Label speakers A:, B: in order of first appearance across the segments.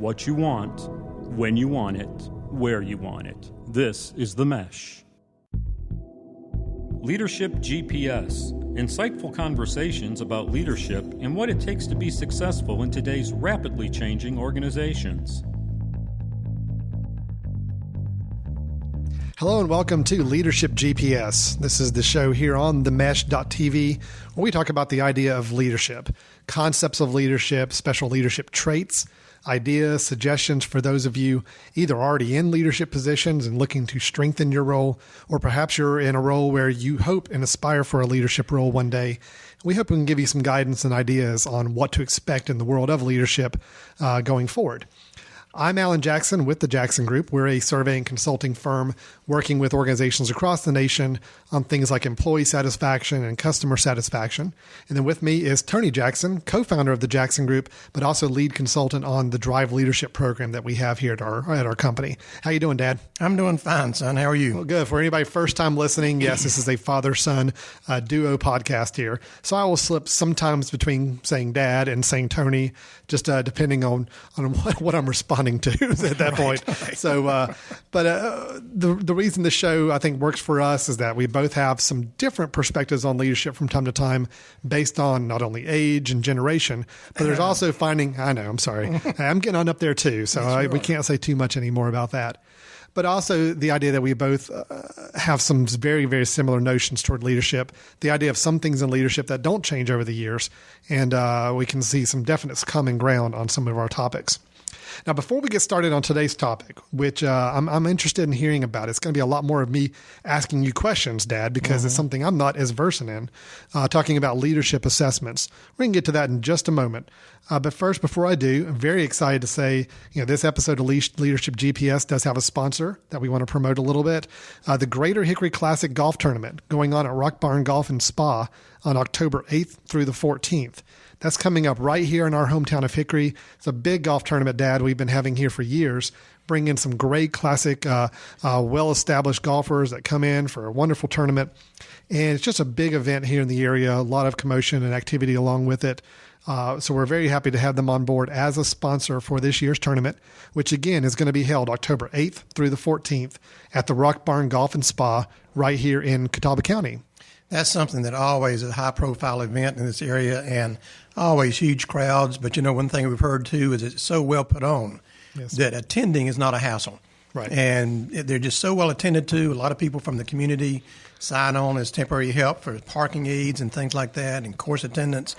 A: what you want, when you want it, where you want it. This is The Mesh. Leadership GPS. Insightful conversations about leadership and what it takes to be successful in today's rapidly changing organizations.
B: Hello and welcome to Leadership GPS. This is the show here on themesh.tv where we talk about the idea of leadership, concepts of leadership, special leadership traits, ideas, suggestions for those of you either already in leadership positions and looking to strengthen your role, or perhaps you're in a role where you hope and aspire for a leadership role one day. We hope we can give you some guidance and ideas on what to expect in the world of leadership going forward. I'm Alan Jackson with the Jackson Group. We're a survey and consulting firm working with organizations across the nation on things like employee satisfaction and customer satisfaction. And then with me is Tony Jackson, co-founder of the Jackson Group, but also lead consultant on the Drive Leadership program that we have here at our company. How you doing, Dad?
C: I'm doing fine, son. How are you?
B: Well, good. For anybody first time listening, yes, this is a father-son duo podcast here. So I will slip sometimes between saying Dad and saying Tony, just depending on what I'm responding to at that point. Right. So, the reason the show I think works for us is that we both have some different perspectives on leadership from time to time, based on not only age and generation, but there's also I'm sorry, I'm getting on up there too. So we can't say too much anymore about that. But also the idea that we both have some very, very similar notions toward leadership, the idea of some things in leadership that don't change over the years, and we can see some definite common ground on some of our topics. Now, before we get started on today's topic, which I'm interested in hearing about, it's going to be a lot more of me asking you questions, Dad, because it's something I'm not as versant in, talking about leadership assessments. We're going to get to that in just a moment. But first, before I do, I'm very excited to say, this episode of Leadership GPS does have a sponsor that we want to promote a little bit. The Greater Hickory Classic Golf Tournament going on at Rock Barn Golf and Spa on October 8th through the 14th. That's coming up right here in our hometown of Hickory. It's a big golf tournament, Dad, we've been having here for years, bring in some great classic, well-established golfers that come in for a wonderful tournament. And it's just a big event here in the area, a lot of commotion and activity along with it. So we're very happy to have them on board as a sponsor for this year's tournament, which again is going to be held October 8th through the 14th at the Rock Barn Golf and Spa right here in Catawba County.
C: That's something that always is a high-profile event in this area and always huge crowds. But, one thing we've heard, too, is it's so well put on that attending is not a hassle.
B: Right.
C: And they're just so well attended to. A lot of people from the community sign on as temporary help for parking aids and things like that and course attendance.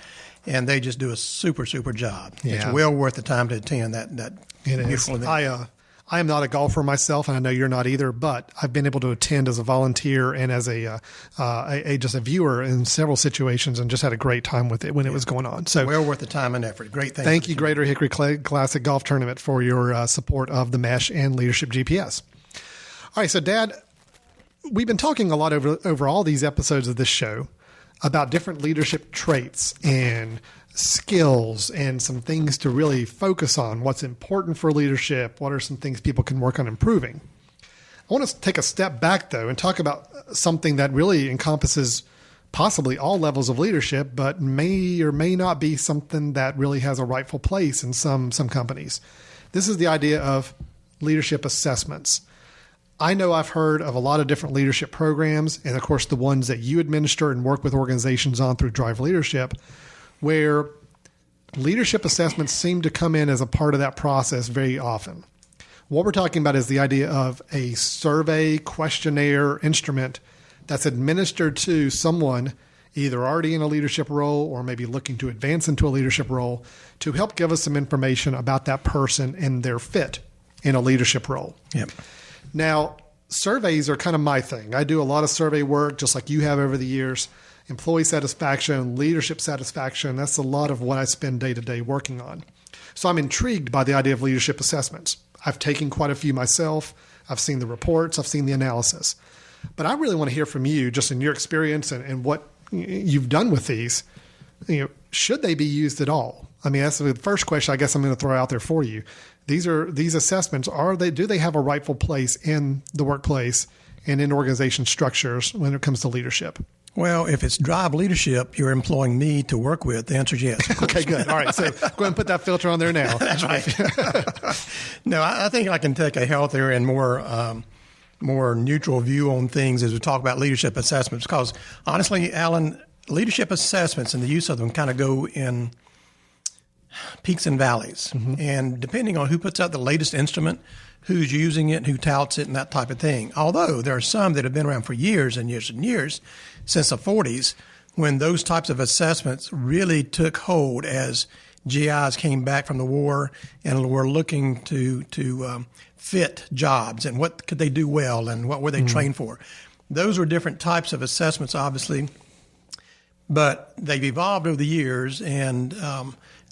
C: And they just do a super, super job. Yeah. It's well worth the time to attend that beautiful event.
B: I am not a golfer myself, and I know you're not either, but I've been able to attend as a volunteer and as just a viewer in several situations and just had a great time with it when it was going on. So
C: well worth the time and effort. Great thing.
B: Thank you, Greater Hickory Classic Golf Tournament, for your support of the Mesh and Leadership GPS. All right, so Dad, we've been talking a lot over all these episodes of this show about different leadership traits and skills and some things to really focus on, what's important for leadership, what are some things people can work on improving. I want to take a step back, though, and talk about something that really encompasses possibly all levels of leadership, but may or may not be something that really has a rightful place in some companies. This is the idea of leadership assessments. I know I've heard of a lot of different leadership programs, and of course the ones that you administer and work with organizations on through Drive Leadership, where leadership assessments seem to come in as a part of that process very often. What we're talking about is the idea of a survey, questionnaire, instrument that's administered to someone either already in a leadership role or maybe looking to advance into a leadership role to help give us some information about that person and their fit in a leadership role.
C: Yep.
B: Now, surveys are kind of my thing. I do a lot of survey work, just like you have over the years. Employee satisfaction, leadership satisfaction, that's a lot of what I spend day to day working on. So I'm intrigued by the idea of leadership assessments. I've taken quite a few myself. I've seen the reports. I've seen the analysis. But I really want to hear from you, just in your experience and what you've done with these. Should they be used at all? I mean, that's the first question I guess I'm going to throw out there for you. These assessments, do they have a rightful place in the workplace and in organization structures when it comes to leadership?
C: Well, if it's drive leadership you're employing me to work with, the answer is yes.
B: Okay, good. All right, so go ahead and put that filter on there now.
C: That's right. No, I think I can take a healthier and more neutral view on things as we talk about leadership assessments, because honestly, Alan, leadership assessments and the use of them kind of go in peaks and valleys. Mm-hmm. And depending on who puts out the latest instrument, who's using it, who touts it, and that type of thing. Although there are some that have been around for years and years and years, since the 40s, when those types of assessments really took hold as GIs came back from the war and were looking to fit jobs and what could they do well and what were they trained for. Those were different types of assessments, obviously, but they've evolved over the years, and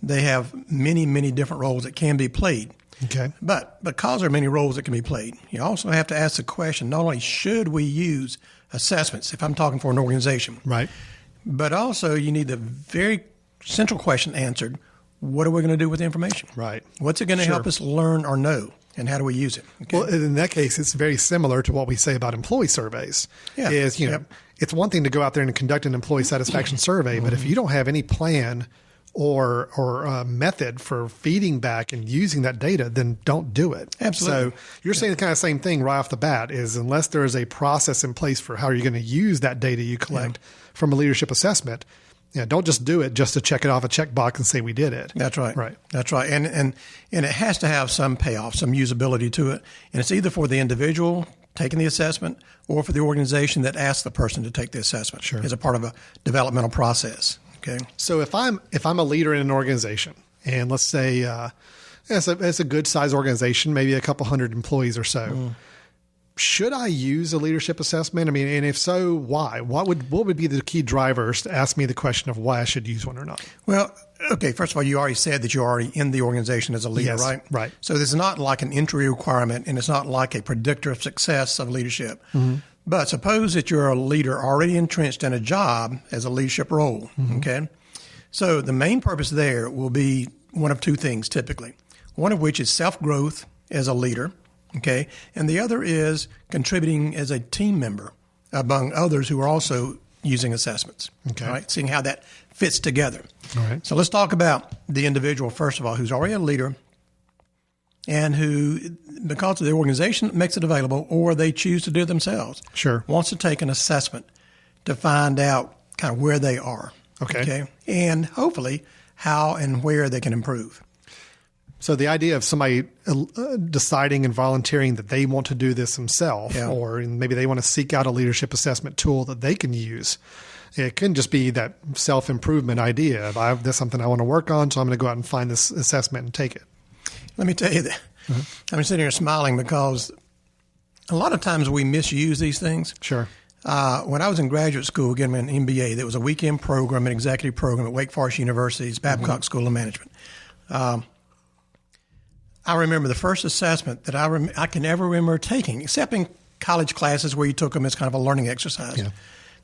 C: they have many, many different roles that can be played.
B: Okay.
C: But because there are many roles that can be played, you also have to ask the question, not only should we use assessments, if I'm talking for an organization,
B: right, but
C: also you need the very central question answered, what are we going to do with the information?
B: Right.
C: What's it going to help us learn or know, and how do we use it? Okay?
B: Well, in that case, it's very similar to what we say about employee surveys.
C: Yeah.
B: It's one thing to go out there and conduct an employee satisfaction survey, but if you don't have any plan or method for feeding back and using that data, then don't do it.
C: Absolutely.
B: So you're saying the kind of same thing right off the bat is unless there is a process in place for how you're going to use that data you collect from a leadership assessment, don't just do it just to check it off a checkbox and say we did it.
C: That's right.
B: Right.
C: That's right. And it has to have some payoff, some usability to it. And it's either for the individual taking the assessment or for the organization that asked the person to take the assessment as a part of a developmental process. Okay.
B: So if I'm a leader in an organization, and let's say it's a good size organization, maybe a couple hundred employees or so, should I use a leadership assessment? I mean, and if so, why? What would be the key drivers to ask me the question of why I should use one or not?
C: Well, okay. First of all, you already said that you're already in the organization as a leader,
B: yes,
C: right?
B: Right.
C: So this is not like an entry requirement, and it's not like a predictor of success of leadership. Mm-hmm. But suppose that you're a leader already entrenched in a job as a leadership role, okay? So the main purpose there will be one of two things typically, one of which is self-growth as a leader, okay? And the other is contributing as a team member among others who are also using assessments,
B: okay?
C: Right? Seeing how that fits together.
B: All right.
C: So let's talk about the individual, first of all, who's already a leader and who, because of the organization makes it available or they choose to do it themselves, wants to take an assessment to find out kind of where they are. Okay. And hopefully how and where they can improve.
B: So the idea of somebody deciding and volunteering that they want to do this themselves, or maybe they want to seek out a leadership assessment tool that they can use. It can just be that self-improvement idea of this is something I want to work on, so I'm going to go out and find this assessment and take it.
C: Let me tell you that I'm sitting here smiling because a lot of times we misuse these things.
B: Sure.
C: When I was in graduate school, getting an MBA, there was a weekend program, an executive program at Wake Forest University's Babcock School of Management. I remember the first assessment that I can ever remember taking, except in college classes where you took them as kind of a learning exercise. Yeah.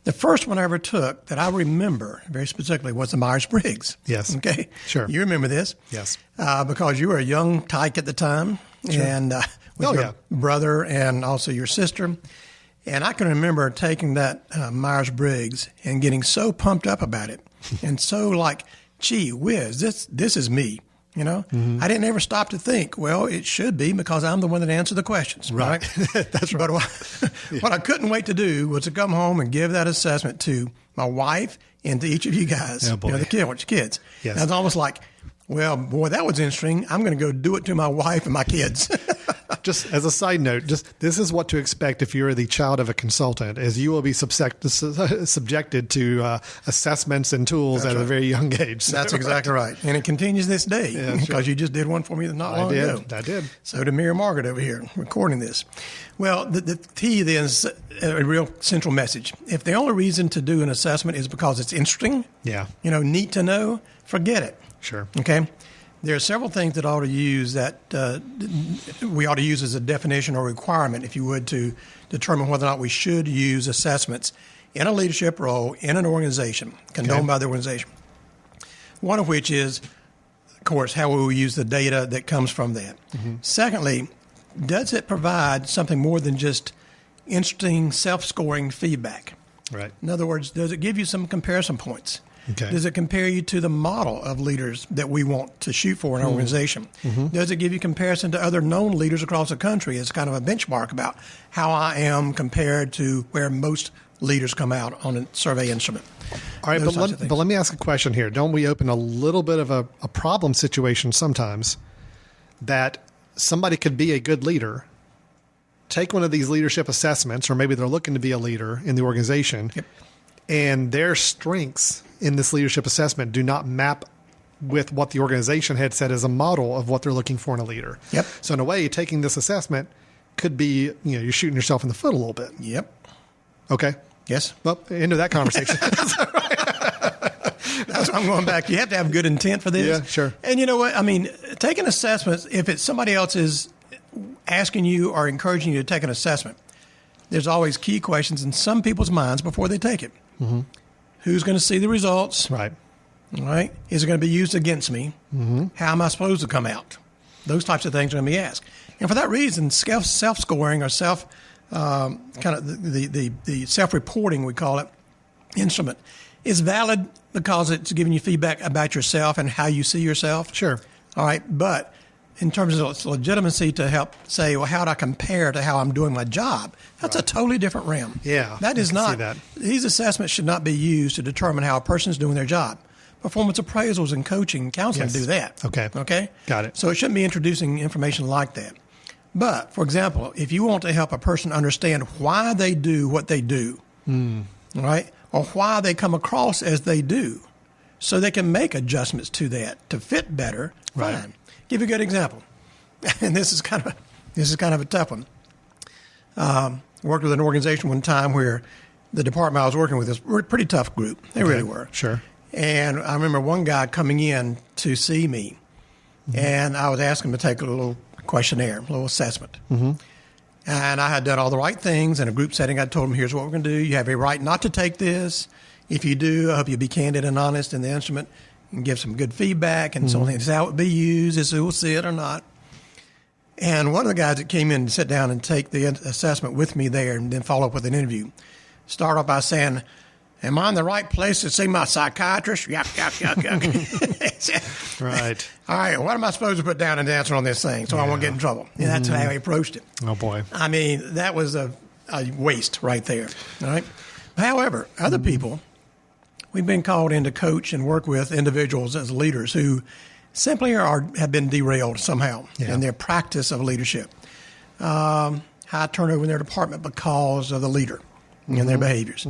C: The first one I ever took that I remember very specifically was the Myers-Briggs.
B: Yes.
C: Okay.
B: Sure.
C: You remember this?
B: Yes.
C: Because you were a young tyke at the time, and with your brother and also your sister. And I can remember taking that Myers-Briggs and getting so pumped up about it, and so like, gee whiz, this is me. You know, I didn't ever stop to think, well, it should be because I'm the one that answered the questions. Right.
B: That's right.
C: But what I couldn't wait to do was to come home and give that assessment to my wife and to each of you guys, the kids. Yes. And it's almost like, well, boy, that was interesting. I'm going to go do it to my wife and my kids.
B: Just as a side note, this is what to expect if you're the child of a consultant, is you will be subjected to assessments and tools at a very young age. So.
C: That's exactly right. And it continues this day because you just did one for me not long ago.
B: I did.
C: So did Mary Margaret over here recording this. Well, the key then is a real central message. If the only reason to do an assessment is because it's interesting, neat to know, forget it.
B: Sure.
C: Okay. There are several things that ought to use that we ought to use as a definition or requirement, if you would, to determine whether or not we should use assessments in a leadership role in an organization, condoned by the organization. One of which is, of course, how will we use the data that comes from that? Mm-hmm. Secondly, does it provide something more than just interesting self-scoring feedback?
B: Right.
C: In other words, does it give you some comparison points?
B: Okay.
C: Does it compare you to the model of leaders that we want to shoot for in our organization? Does it give you comparison to other known leaders across the country as kind of a benchmark about how I am compared to where most leaders come out on a survey instrument?
B: All right,
C: Those types of
B: but
C: things.
B: let me ask a question here. Don't we open a little bit of a problem situation sometimes that somebody could be a good leader, take one of these leadership assessments, or maybe they're looking to be a leader in the organization,
C: Yep.
B: and their strengths in this leadership assessment do not map with what the organization had set as a model of what they're looking for in a leader.
C: Yep.
B: So in a way, taking this assessment could be, you're shooting yourself in the foot a little bit.
C: Yep.
B: Okay.
C: Yes.
B: Well, into that conversation.
C: That's why I'm going back. You have to have good intent for this.
B: Yeah, sure.
C: And you know what? I mean, taking assessments, if it's somebody else is asking you or encouraging you to take an assessment, there's always key questions in some people's minds before they take it. Mm-hmm. Who's going to see the results?
B: Right.
C: All right. Is it going to be used against me? Mm-hmm. How am I supposed to come out? Those types of things are going to be asked. And for that reason, self-scoring or kind of the self-reporting, we call it, instrument is valid because it's giving you feedback about yourself and how you see yourself.
B: Sure.
C: All right. But in terms of its legitimacy to help say, well, how do I compare to how I'm doing my job? That's a totally different realm.
B: Yeah,
C: That is
B: I can see
C: not,
B: that.
C: these assessments should not be used to determine how a person is doing their job. Performance appraisals and coaching and counseling
B: Yes.
C: do that.
B: Okay.
C: Okay.
B: Got it.
C: So it shouldn't be introducing information like that. But, for example, if you want to help a person understand why they do what they do, all right, or why they come across as they do, so they can make adjustments to that to fit better,
B: Right.
C: fine. Give you a good example, and this is kind of a tough one. Worked with an organization one time where the department I was working with was a pretty tough group. They really were.
B: Sure.
C: And I remember one guy coming in to see me, and I was asking him to take a little questionnaire, a little assessment. Mm-hmm. And I had done all the right things in a group setting. I told him, here's what we're going to do. You have a right not to take this. If you do, I hope you'll be candid and honest in the instrument and give some good feedback and so on. This is how it will be used. This is who will see it or not. And one of the guys that came in to sit down and take the assessment with me there and then follow up with an interview started off by saying, am I in the right place to see my psychiatrist? Yuck, yuck, yuck, yuck.
B: Right.
C: All right, what am I supposed to put down and answer on this thing so I won't get in trouble? And that's how he approached it.
B: Oh, boy.
C: I mean, that was a waste right there. All right. However, other people, we've been called in to coach and work with individuals as leaders who simply have been derailed somehow in their practice of leadership. High turnover in their department because of the leader and their behaviors.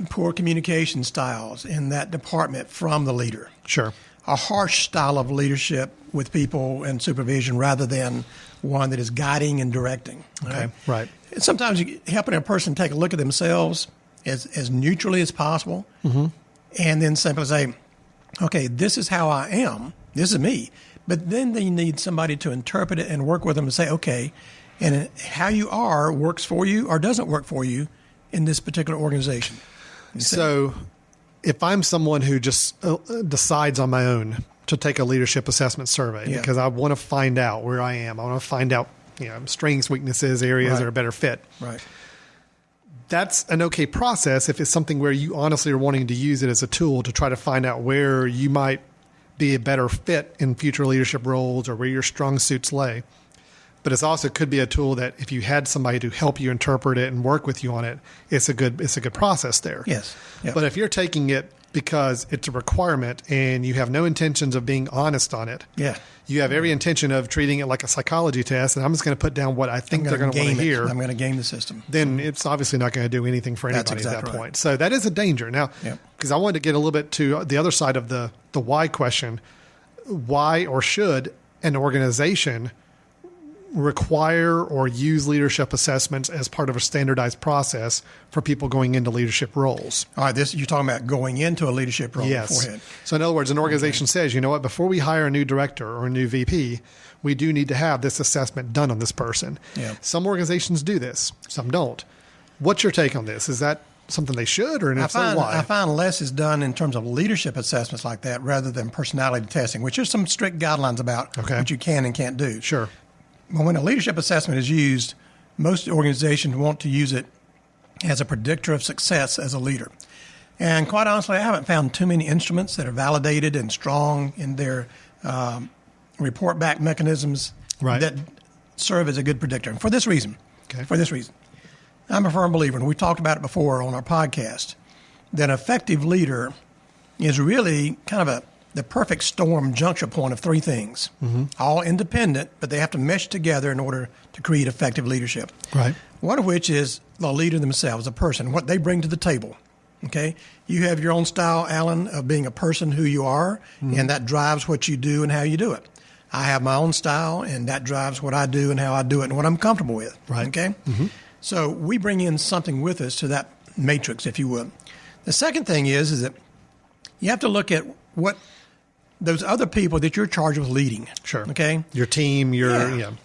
C: Poor communication styles in that department from the leader.
B: Sure.
C: A harsh style of leadership with people and supervision rather than one that is guiding and directing.
B: Okay. Right.
C: And sometimes helping a person take a look at themselves as neutrally as possible and then simply say, okay, this is how I am. This is me. But then they need somebody to interpret it and work with them and say, okay, and how you are works for you or doesn't work for you in this particular organization.
B: So if I'm someone who just decides on my own to take a leadership assessment survey because I want to find out where I am, I want to find out strengths, weaknesses, areas that are better fit.
C: Right.
B: That's an okay process if it's something where you honestly are wanting to use it as a tool to try to find out where you might be a better fit in future leadership roles or where your strong suits lay. But it also could be a tool that if you had somebody to help you interpret it and work with you on it, it's a good process there.
C: Yes. Yep.
B: But if you're taking it because it's a requirement and you have no intentions of being honest on it, you have every intention of treating it like a psychology test, and I'm just going to put down what I think they're going to want to hear.
C: I'm going to game the system.
B: Then it's obviously not going to do anything for anybody at that point.
C: Right.
B: So that is a danger. Now, because I wanted to get a little bit to the other side of the why question, why or should an organization require or use leadership assessments as part of a standardized process for people going into leadership roles?
C: All right, you're talking about going into a leadership role
B: Yes.
C: beforehand.
B: So in other words, an organization says, you know what, before we hire a new director or a new VP, we do need to have this assessment done on this person.
C: Yeah.
B: Some organizations do this, some don't. What's your take on this? Is that something they should, or if so, why?
C: I find less is done in terms of leadership assessments like that rather than personality testing, which there's some strict guidelines about what you can and can't do.
B: Sure.
C: Well, when a leadership assessment is used, most organizations want to use it as a predictor of success as a leader. And quite honestly, I haven't found too many instruments that are validated and strong in their report back mechanisms that serve as a good predictor. And for this reason, I'm a firm believer, and we talked about it before on our podcast, that an effective leader is really kind of the perfect storm juncture point of three things, all independent, but they have to mesh together in order to create effective leadership.
B: Right.
C: One of which is the leader themselves, a person, what they bring to the table. Okay, you have your own style, Alan, of being a person who you are, and that drives what you do and how you do it. I have my own style, and that drives what I do and how I do it and what I'm comfortable with.
B: Right.
C: Okay, so we bring in something with us to that matrix, if you would. The second thing is that you have to look at what those other people that you're charged with leading.
B: Sure.
C: Okay.
B: Your team,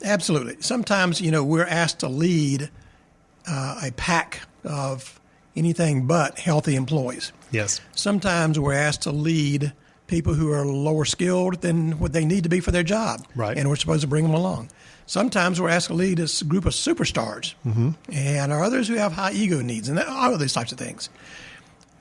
C: Absolutely. Sometimes, we're asked to lead a pack of anything but healthy employees.
B: Yes.
C: Sometimes we're asked to lead people who are lower skilled than what they need to be for their job.
B: Right.
C: And we're supposed to bring them along. Sometimes we're asked to lead a group of superstars. And there are others who have high ego needs and all of these types of things.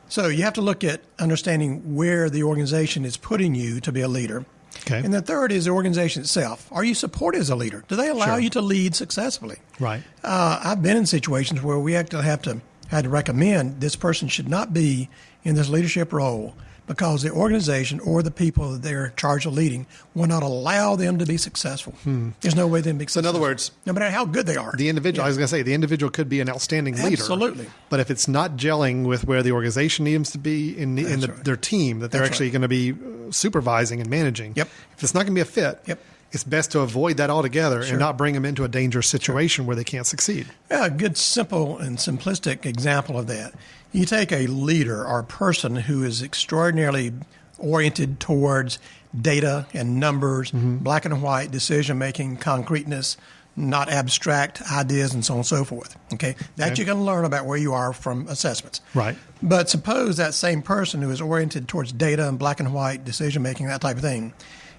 C: So you have to look at understanding where the organization is putting you to be a leader.
B: Okay.
C: And the third is the organization itself. Are you supported as a leader? Do they allow you to lead successfully?
B: Right.
C: I've been in situations where we actually had to recommend this person should not be in this leadership role because the organization or the people that they're charged of leading will not allow them to be successful. There's no way they can be successful.
B: So in other words,
C: no matter how good they are.
B: The individual, I was going to say, the individual could be an outstanding leader.
C: Absolutely.
B: But if it's not gelling with where the organization needs to be in their team that they're actually going to be supervising and managing, if it's not going to be a fit, it's best to avoid that altogether and not bring them into a dangerous situation where they can't succeed.
C: Yeah, a good, simple, and simplistic example of that. You take a leader or a person who is extraordinarily oriented towards data and numbers, black and white decision-making, concreteness, not abstract ideas, and so on and so forth. Okay, that you can learn about where you are from assessments.
B: Right.
C: But suppose that same person who is oriented towards data and black and white decision-making, that type of thing,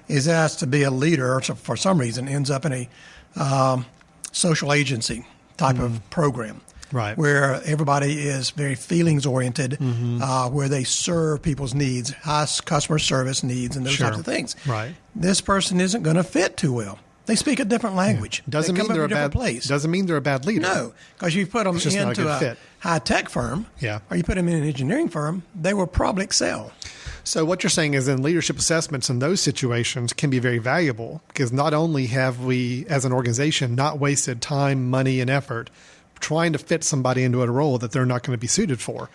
C: is asked to be a leader, or for some reason ends up in a social agency type of program.
B: Right.
C: Where everybody is very feelings-oriented, where they serve people's needs, high customer service needs, and those types of things.
B: Right.
C: This person isn't going to fit too well. They speak a different language.
B: Doesn't mean they're a bad place. Doesn't mean they're a bad leader.
C: No, because you put them into a high-tech firm, or you put them in an engineering firm, they will probably excel.
B: So what you're saying is in leadership assessments in those situations can be very valuable because not only have we, as an organization, not wasted time, money, and effort trying to fit somebody into a role that they're not going to be suited for,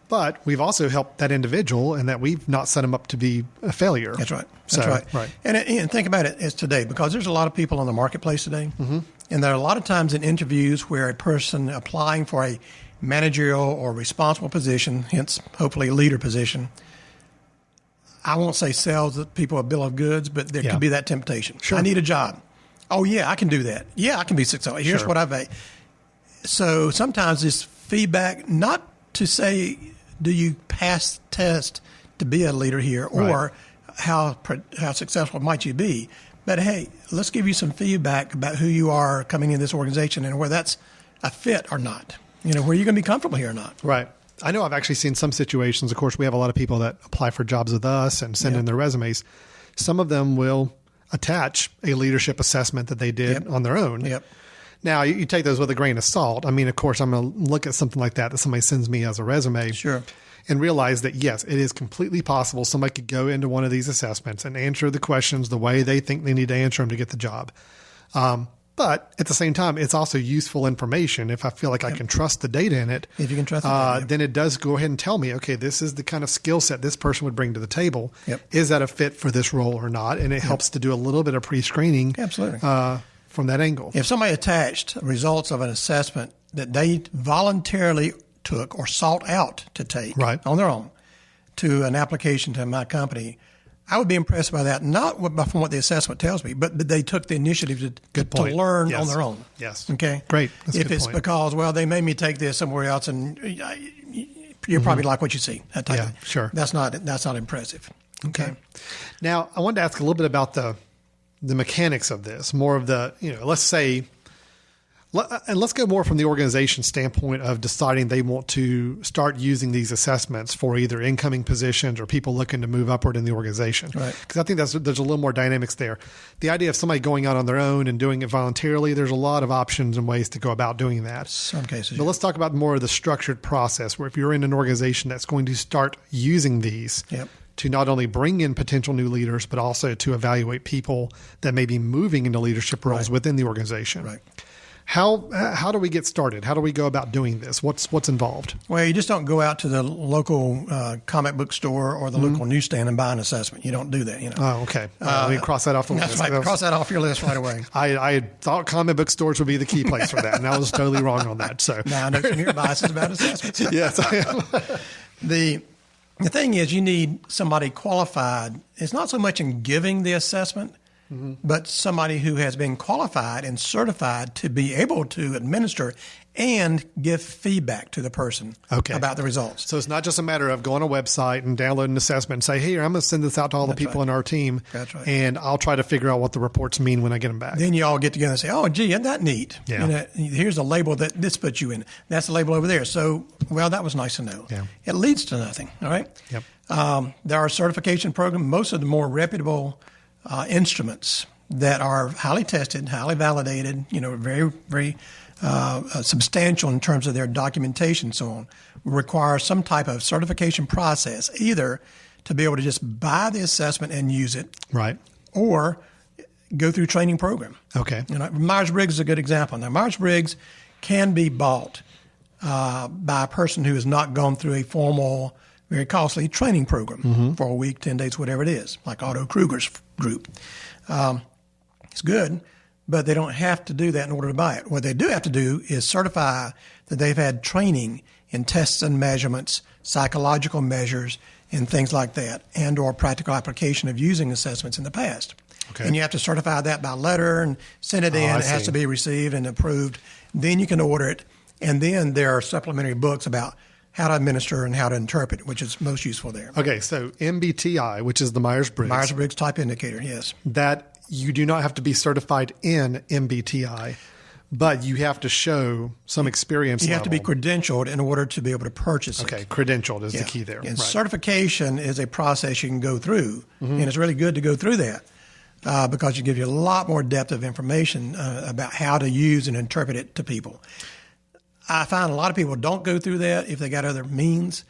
B: but we've also helped that individual and that we've not set them up to be a failure.
C: That's right. That's right. And think about it as today, because there's a lot of people on the marketplace today, and there are a lot of times in interviews where a person applying for a managerial or responsible position, hence hopefully a leader position, I won't say sells people a bill of goods, but there could be that temptation. Sure. I need a job. Oh, yeah, I can do that. Yeah, I can be successful. Here's what I've made. So sometimes this feedback, not to say, do you pass test to be a leader here, or how successful might you be, but hey, let's give you some feedback about who you are coming in this organization and whether that's a fit or not. Where you're going to be comfortable here or not.
B: Right. I know I've actually seen some situations. Of course, we have a lot of people that apply for jobs with us and send in their resumes. Some of them will attach a leadership assessment that they did on their own. Now, you take those with a grain of salt. I mean, of course, I'm going to look at something like that somebody sends me as a resume and realize that, yes, it is completely possible somebody could go into one of these assessments and answer the questions the way they think they need to answer them to get the job. But at the same time, it's also useful information. If I feel like I can trust the data in it,
C: if you can trust the data,
B: then it does go ahead and tell me, okay, this is the kind of skill set this person would bring to the table. Is that a fit for this role or not? And it helps to do a little bit of pre-screening.
C: Absolutely.
B: From that angle.
C: If somebody attached results of an assessment that they voluntarily took or sought out to take on their own to an application to my company, I would be impressed by that, not from what the assessment tells me, but they took the initiative to learn on their own.
B: Yes.
C: Okay.
B: Great. That's
C: if it's because, well, they made me take this somewhere else, and you're probably like what you see. That type of,
B: sure.
C: That's not impressive. Okay.
B: Now, I wanted to ask a little bit about the mechanics of this, more of the, let's say And let's go more from the organization standpoint of deciding they want to start using these assessments for either incoming positions or people looking to move upward in the organization.
C: Right.
B: Because I think there's a little more dynamics there. The idea of somebody going out on their own and doing it voluntarily, there's a lot of options and ways to go about doing that.
C: Some cases.
B: But let's talk about more of the structured process, where if you're in an organization that's going to start using these to not only bring in potential new leaders, but also to evaluate people that may be moving into leadership roles within the organization.
C: Right.
B: How do we get started? How do we go about doing this? What's involved?
C: Well, you just don't go out to the local comic book store or the local newsstand and buy an assessment. You don't do that.
B: Oh, okay. We cross that off the list.
C: That's right. Cross that off your list right away.
B: I thought comic book stores would be the key place for that, and I was totally wrong on that. So
C: now I know some of your biases about assessments.
B: Yes, I am.
C: The thing is, you need somebody qualified. It's not so much in giving the assessment, but somebody who has been qualified and certified to be able to administer and give feedback to the person about the results.
B: So it's not just a matter of going on a website and downloading an assessment and say, here, I'm going to send this out to all the people in our team.
C: That's right.
B: And I'll try to figure out what the reports mean when I get them back.
C: Then you all get together and say, oh, gee, isn't that neat?
B: Yeah.
C: Here's a label that this puts you in. That's the label over there. So, well, that was nice to know.
B: Yeah.
C: It leads to nothing, all right?
B: Yep.
C: There are certification programs. Most of the more reputable instruments that are highly tested, highly validated, very, very substantial in terms of their documentation and so on, require some type of certification process, either to be able to just buy the assessment and use it,
B: right,
C: or go through training program.
B: Okay.
C: Myers-Briggs is a good example. Now, Myers-Briggs can be bought by a person who has not gone through a formal, very costly training program for a week, 10 days, whatever it is, like Otto Kruger's group. It's good, but they don't have to do that in order to buy it. What they do have to do is certify that they've had training in tests and measurements, psychological measures, and things like that, and or practical application of using assessments in the past.
B: Okay.
C: And you have to certify that by letter and send it in. It has to be received and approved. Then you can order it. And then there are supplementary books about how to administer and how to interpret, which is most useful there.
B: Okay, so MBTI, which is the Myers-Briggs.
C: Myers-Briggs Type Indicator, yes.
B: That you do not have to be certified in MBTI, but you have to show some experience
C: You
B: level.
C: have to be credentialed in order to be able to purchase it.
B: Okay, credentialed is the key there.
C: And
B: right.
C: certification is a process you can go through, and it's really good to go through that because it gives you a lot more depth of information about how to use and interpret it to people. I find a lot of people don't go through that if they got other means,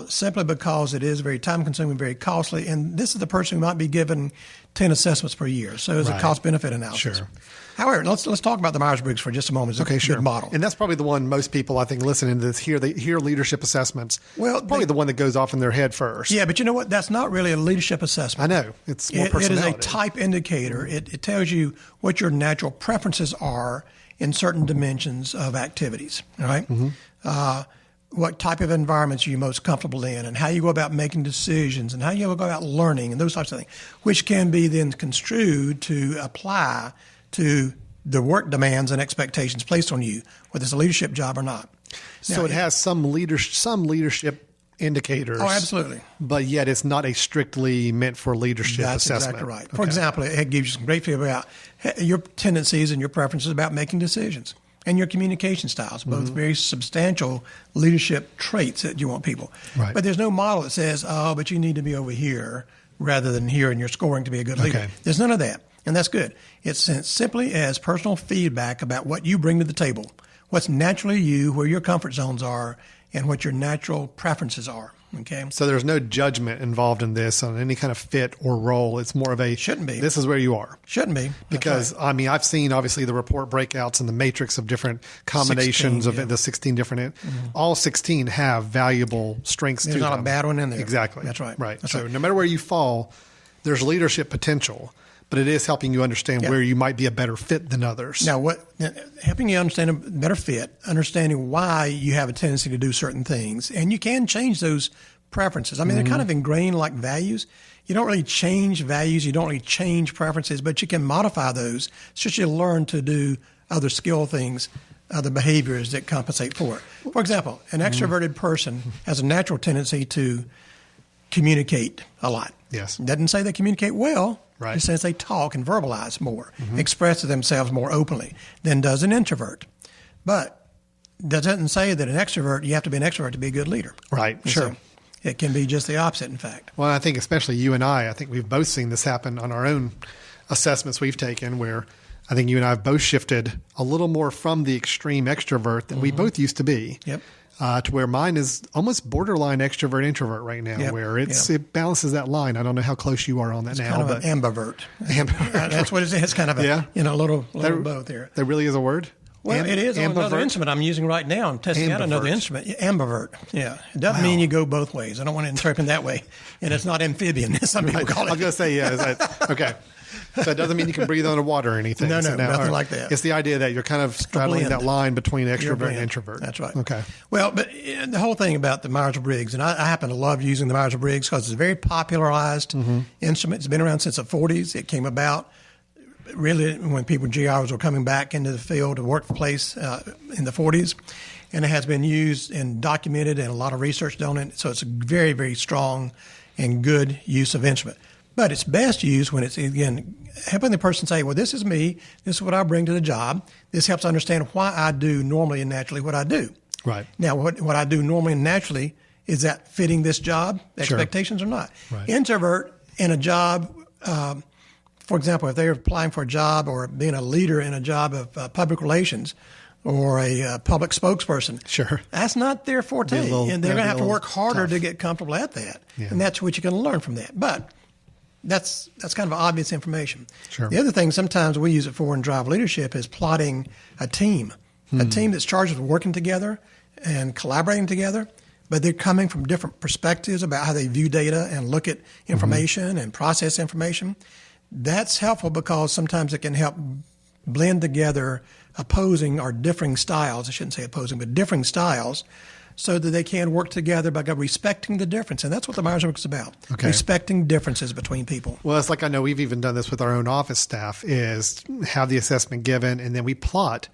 C: simply because it is very time-consuming, very costly, and this is the person who might be given 10 assessments per year. So it's a cost-benefit analysis.
B: Sure.
C: However, let's talk about the Myers-Briggs for just a moment. It's a good model.
B: And that's probably the one most people, I think, listening to this, hear leadership assessments.
C: Well,
B: probably the one that goes off in their head first.
C: Yeah, but you know what? That's not really a leadership assessment.
B: I know. It's more
C: It
B: personality.
C: is a type indicator. It tells you what your natural preferences are in certain dimensions of activities, all right? What type of environments are you most comfortable in, and how you go about making decisions, and how you go about learning, and those types of things, which can be then construed to apply to the work demands and expectations placed on you, whether it's a leadership job or not.
B: So it has some leadership indicators.
C: Oh, absolutely.
B: But yet it's not a strictly meant for leadership
C: That's
B: assessment.
C: exactly right.
B: Okay.
C: For example, it gives you some great feel about your tendencies and your preferences about making decisions and your communication styles, both very substantial leadership traits that you want people.
B: Right.
C: But there's no model that says, oh, but you need to be over here rather than here in your scoring to be a good leader.
B: Okay.
C: There's none of that, and that's good. It's simply as personal feedback about what you bring to the table, what's naturally you, where your comfort zones are, and what your natural preferences are. Okay.
B: So there's no judgment involved in this on any kind of fit or role. It's more of a
C: Shouldn't be.
B: This is where you are.
C: Shouldn't be. That's
B: Because,
C: right.
B: I mean, I've seen obviously the report breakouts and the matrix of different combinations
C: 16,
B: of the 16 different. All 16 have valuable strengths to
C: There's
B: them.
C: not a bad one in there.
B: Exactly.
C: That's right.
B: Right.
C: That's
B: So
C: right.
B: no matter where you fall, there's leadership potential, but it is helping you understand where you might be a better fit than others.
C: Now, helping you understand a better fit, understanding why you have a tendency to do certain things, and you can change those preferences. I mean, they're kind of ingrained like values. You don't really change values, you don't really change preferences, but you can modify those. It's just you learn to do other skill things, other behaviors that compensate for it. For example, an extroverted person has a natural tendency to communicate a lot.
B: Yes.
C: Doesn't say they communicate well.
B: Right.
C: It says they talk and verbalize more, express themselves more openly than does an introvert. But that doesn't say that an extrovert, you have to be an extrovert to be a good leader.
B: Right.
C: And
B: Sure.
C: so it can be just the opposite, in fact.
B: Well, I think especially you and I think we've both seen this happen on our own assessments we've taken where I think you and I have both shifted a little more from the extreme extrovert that we both used to be.
C: Yep.
B: To where mine is almost borderline extrovert introvert right now,
C: Yep.
B: where it balances that line. I don't know how close you are on that
C: It's
B: now,
C: kind of
B: but
C: an ambivert.
B: Ambivert.
C: That's what it is. It's kind of a,
B: Yeah.
C: a little both here.
B: There really is a word.
C: Well, it is on another
B: ambivert?
C: instrument I'm using right now. I'm testing out another
B: Ambivert.
C: instrument. Ambivert. Yeah. It doesn't mean you go both ways. I don't want to interpret it that way. And it's not amphibian, as some people call
B: I was
C: it.
B: going to say, yeah. Is that, okay. So it doesn't mean you can breathe under water or anything.
C: No,
B: So now,
C: nothing like that.
B: It's the idea that you're kind of straddling
C: blend.
B: that line between
C: You're a
B: extrovert and
C: blend.
B: introvert.
C: That's right.
B: Okay.
C: Well, but the whole thing about the Myers-Briggs, and I happen to love using the Myers-Briggs because it's a very popularized instrument. It's been around since the 40s. It came about really when people, GIs, were coming back into the field, the workplace in the 40s. And it has been used and documented and a lot of research done on it. So it's a very, very strong and good use of instrument. But it's best used when it's, again, helping the person say, well, this is me. This is what I bring to the job. This helps understand why I do normally and naturally what I do.
B: Right.
C: Now, what I do normally and naturally, is that fitting this job expectations or not?
B: Right.
C: Introvert in a job, for example, if they're applying for a job or being a leader in a job of public relations or a public spokesperson,
B: Sure.
C: that's not their forte.
B: Be a little-
C: And they're going to have to work harder
B: tough.
C: to get comfortable at that.
B: Yeah.
C: And that's what you can learn from that. But that's kind of obvious information.
B: Sure.
C: The other thing sometimes we use it for in Drive Leadership is plotting a team that's charged with working together and collaborating together, but they're coming from different perspectives about how they view data and look at information and process information. That's helpful because sometimes it can help blend together opposing or differing styles. I shouldn't say opposing, but differing styles, so that they can work together by respecting the difference. And that's what the Myers-Briggs is about,
B: Okay.
C: respecting differences between people.
B: Well, it's like I know we've even done this with our own office staff is have the assessment given and then we plot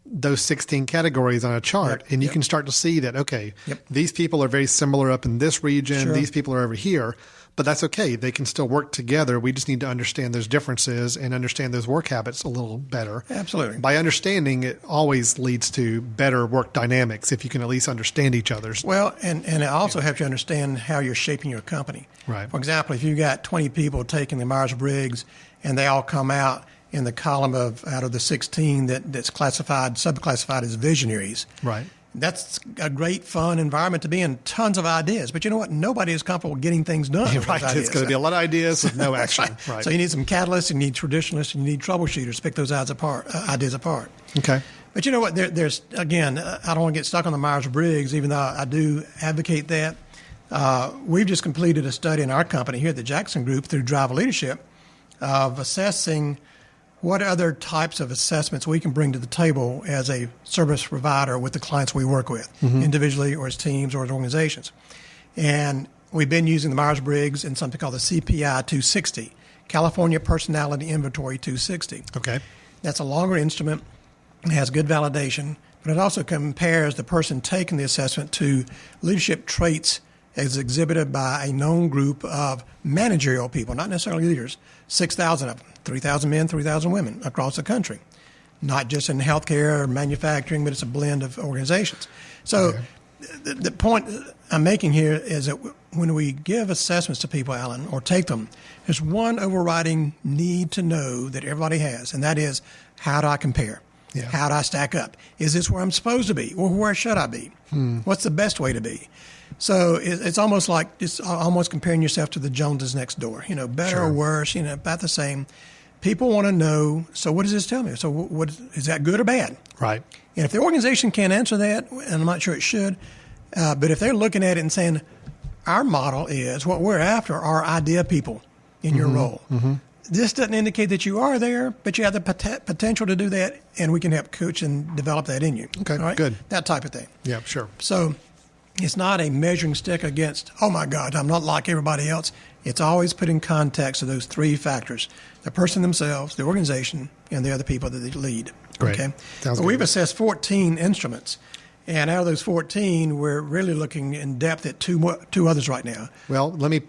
B: those 16 categories on a chart
C: Yep.
B: and you
C: Yep.
B: can start to see that, okay,
C: Yep.
B: these people are very similar up in this region.
C: Sure.
B: These people are over here, but that's okay. They can still work together. We just need to understand those differences and understand those work habits a little better.
C: Absolutely.
B: By understanding, it always leads to better work dynamics if you can at least understand each other's.
C: Well, and it also helps you understand how you're shaping your company.
B: Right.
C: For example, if you've got 20 people taking the Myers-Briggs and they all come out in the column out of the 16 that's subclassified as visionaries.
B: Right.
C: That's a great, fun environment to be in. Tons of ideas, but you know what? Nobody is comfortable getting things done. with
B: Right.
C: those
B: It's
C: ideas.
B: going to be a lot of ideas with no action.
C: Right.
B: Right.
C: So you need some catalysts, you need traditionalists, and you need troubleshooters to pick those ideas apart.
B: Okay.
C: But you know what? There's again, I don't want to get stuck on the Myers-Briggs, even though I do advocate that. We've just completed a study in our company here at the Jackson Group through Drive Leadership of assessing what other types of assessments we can bring to the table as a service provider with the clients we work with, individually or as teams or as organizations. And we've been using the Myers-Briggs in something called the CPI 260, California Personality Inventory 260.
B: Okay.
C: That's a longer instrument. It has good validation, but it also compares the person taking the assessment to leadership traits as exhibited by a known group of managerial people, not necessarily leaders, 6,000 of them, 3,000 men, 3,000 women across the country, not just in healthcare or manufacturing, but it's a blend of organizations. So the point I'm making here is that when we give assessments to people, Alan, or take them, there's one overriding need to know that everybody has, and that is, how do I compare?
B: Yeah.
C: How do I stack up? Is this where I'm supposed to be, or where should I be? What's the best way to be? So it's almost like almost comparing yourself to the Joneses next door. You know, better or worse. You know, about the same. People want to know. So what does this tell me? So what is that good or bad?
B: Right.
C: And if the organization can't answer that, and I'm not sure it should, but if they're looking at it and saying, our model is what we're after are idea people in your role. This doesn't indicate that you are there, but you have the potential to do that, and we can help coach and develop that in you.
B: Okay,
C: All right?
B: good.
C: That type of thing.
B: Yeah, sure.
C: So it's not a measuring stick against, oh my God, I'm not like everybody else. It's always put in context of those three factors: the person themselves, the organization, and the other people that they lead.
B: Great.
C: Okay.
B: Sounds
C: But we've
B: good.
C: assessed 14 instruments, And out of those 14, we're really looking in depth at two others right now.
B: Well, let me.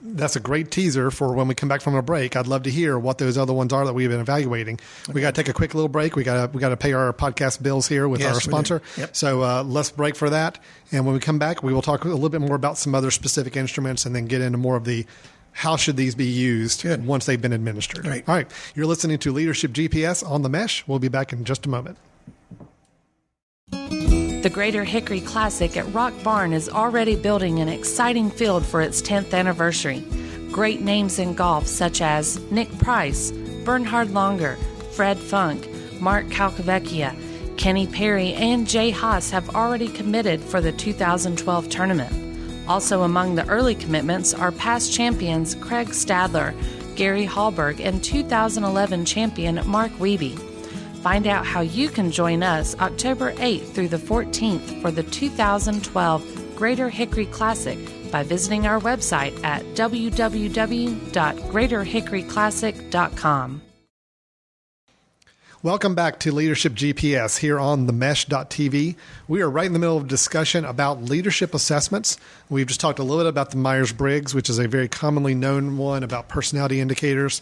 B: That's a great teaser for when we come back from a break. I'd love to hear what those other ones are that we've been evaluating. We got to take a quick little break. We got to pay our podcast bills here with our sponsor.
C: Yep.
B: So let's break for that. And when we come back, we will talk a little bit more about some other specific instruments, and then get into more of the how should these be used once they've been administered.
C: Right.
B: All right. You're listening to Leadership GPS on the Mesh. We'll be back in just a moment.
D: The Greater Hickory Classic at Rock Barn is already building an exciting field for its 10th anniversary. Great names in golf such as Nick Price, Bernhard Longer, Fred Funk, Mark Calcavecchia, Kenny Perry, and Jay Haas have already committed for the 2012 tournament. Also among the early commitments are past champions Craig Stadler, Gary Hallberg, and 2011 champion Mark Wiebe. Find out how you can join us October 8th through the 14th for the 2012 Greater Hickory Classic by visiting our website at www.greaterhickoryclassic.com.
B: Welcome back to Leadership GPS here on themesh.tv. We are right in the middle of a discussion about leadership assessments. We've just talked a little bit about the Myers-Briggs, which is a very commonly known one about personality indicators.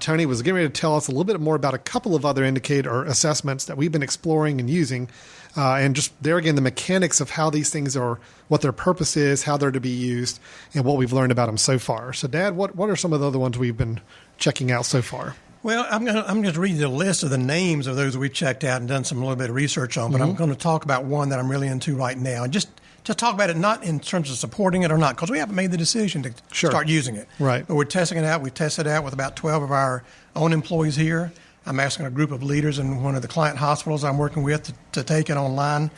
B: Tony was getting ready to tell us a little bit more about a couple of other indicator or assessments that we've been exploring and using. And just there again, the mechanics of how these things are, what their purpose is, how they're to be used, and what we've learned about them so far. So, Dad, what are some of the other ones we've been checking out so far?
C: Well, I'm going to read the list of the names of those we've checked out and done some little bit of research on, but I'm going to talk about one that I'm really into right now. And just talk about it not in terms of supporting it or not, because we haven't made the decision to start using it.
B: Right.
C: But we're testing it out. We tested it out with about 12 of our own employees here. I'm asking a group of leaders in one of the client hospitals I'm working with to take it online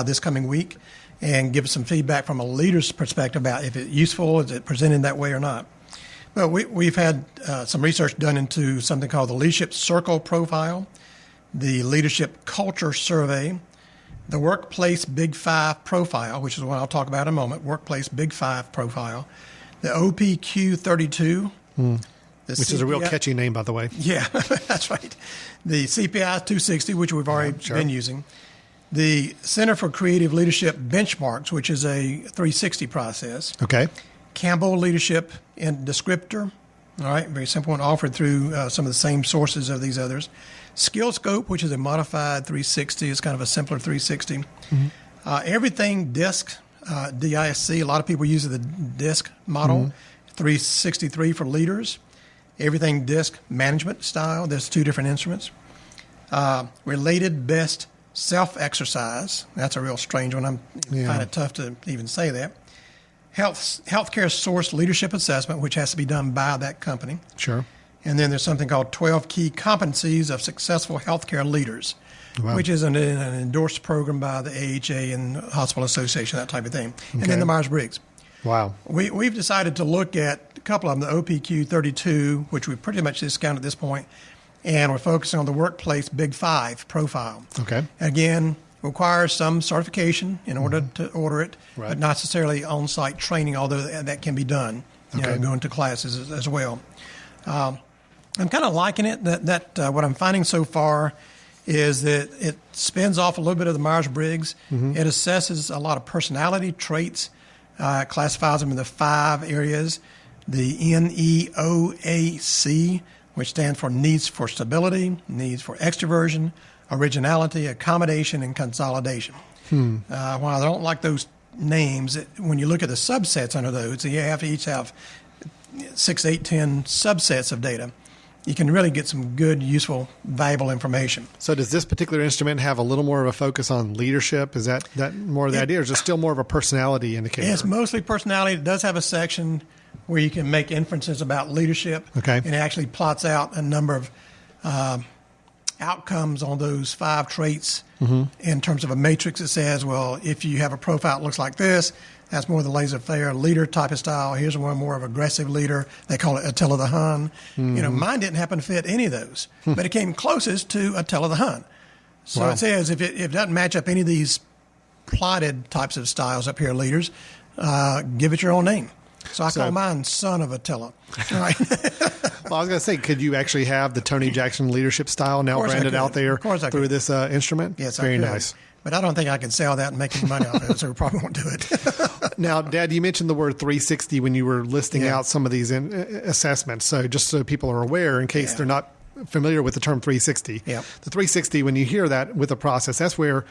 C: this coming week and give us some feedback from a leader's perspective about if it's useful, is it presented that way or not. Well, we've had some research done into something called the Leadership Circle Profile, the Leadership Culture Survey, the Workplace Big Five Profile, which is what I'll talk about in a moment, Workplace Big Five Profile, the OPQ 32,
B: which is a real catchy name, by the way.
C: Yeah, that's right. The CPI 260, which we've already been using, the Center for Creative Leadership Benchmarks, which is a 360 process.
B: Okay.
C: Campbell Leadership and Descriptor, all right, very simple one, offered through some of the same sources of these others. Skill Scope, which is a modified 360, is kind of a simpler 360. Everything DISC, DISC, a lot of people use the DISC model, 363 for leaders. Everything DISC management style, there's two different instruments. Related Best Self-Exercise, that's a real strange one. I find it tough to even say that. Healthcare Source Leadership Assessment, which has to be done by that company.
B: Sure.
C: And then there's something called 12 Key Competencies of Successful Healthcare Leaders, which is an endorsed program by the AHA and Hospital Association, that type of thing. And then the Myers-Briggs.
B: Wow.
C: We've decided to look at a couple of them, the OPQ 32, which we pretty much discounted at this point, and we're focusing on the Workplace Big Five Profile.
B: Okay.
C: Again, requires some certification in order to order it, but not necessarily on-site training, although that can be done, going to classes as well. I'm kind of liking it. That what I'm finding so far is that it spins off a little bit of the Myers-Briggs. It assesses a lot of personality traits, classifies them into 5 areas. The NEOAC, which stands for Needs for Stability, Needs for Extroversion, Originality, Accommodation, and Consolidation. While I don't like those names, when you look at the subsets under those, you have to each have 6, 8, 10 subsets of data. You can really get some good, useful, valuable information.
B: So does this particular instrument have a little more of a focus on leadership? Is that more of the idea, or is it still more of a personality indicator?
C: It's mostly personality. It does have a section where you can make inferences about leadership.
B: Okay.
C: And it actually plots out a number of outcomes on those 5 traits in terms of a matrix. It says, well, if you have a profile that looks like this, that's more the laissez-faire leader type of style. Here's one more of aggressive leader. They call it Attila the Hun. Mine didn't happen to fit any of those, but it came closest to Attila the Hun. So it says if it doesn't match up any of these plotted types of styles up here, leaders, give it your own name. So I call mine Son of Attila. All right.
B: Well, I was going to say, could you actually have the Tony Jackson leadership style now branded out there through this instrument?
C: Yes,
B: very
C: I could.
B: nice.
C: But I don't think I can sell that and make any money off it, so we probably won't do it.
B: Now, Dad, you mentioned the word 360 when you were listing out some of these assessments. So just so people are aware, in case they're not familiar with the term 360,
C: Yep.
B: the 360, when you hear that with a process, that's where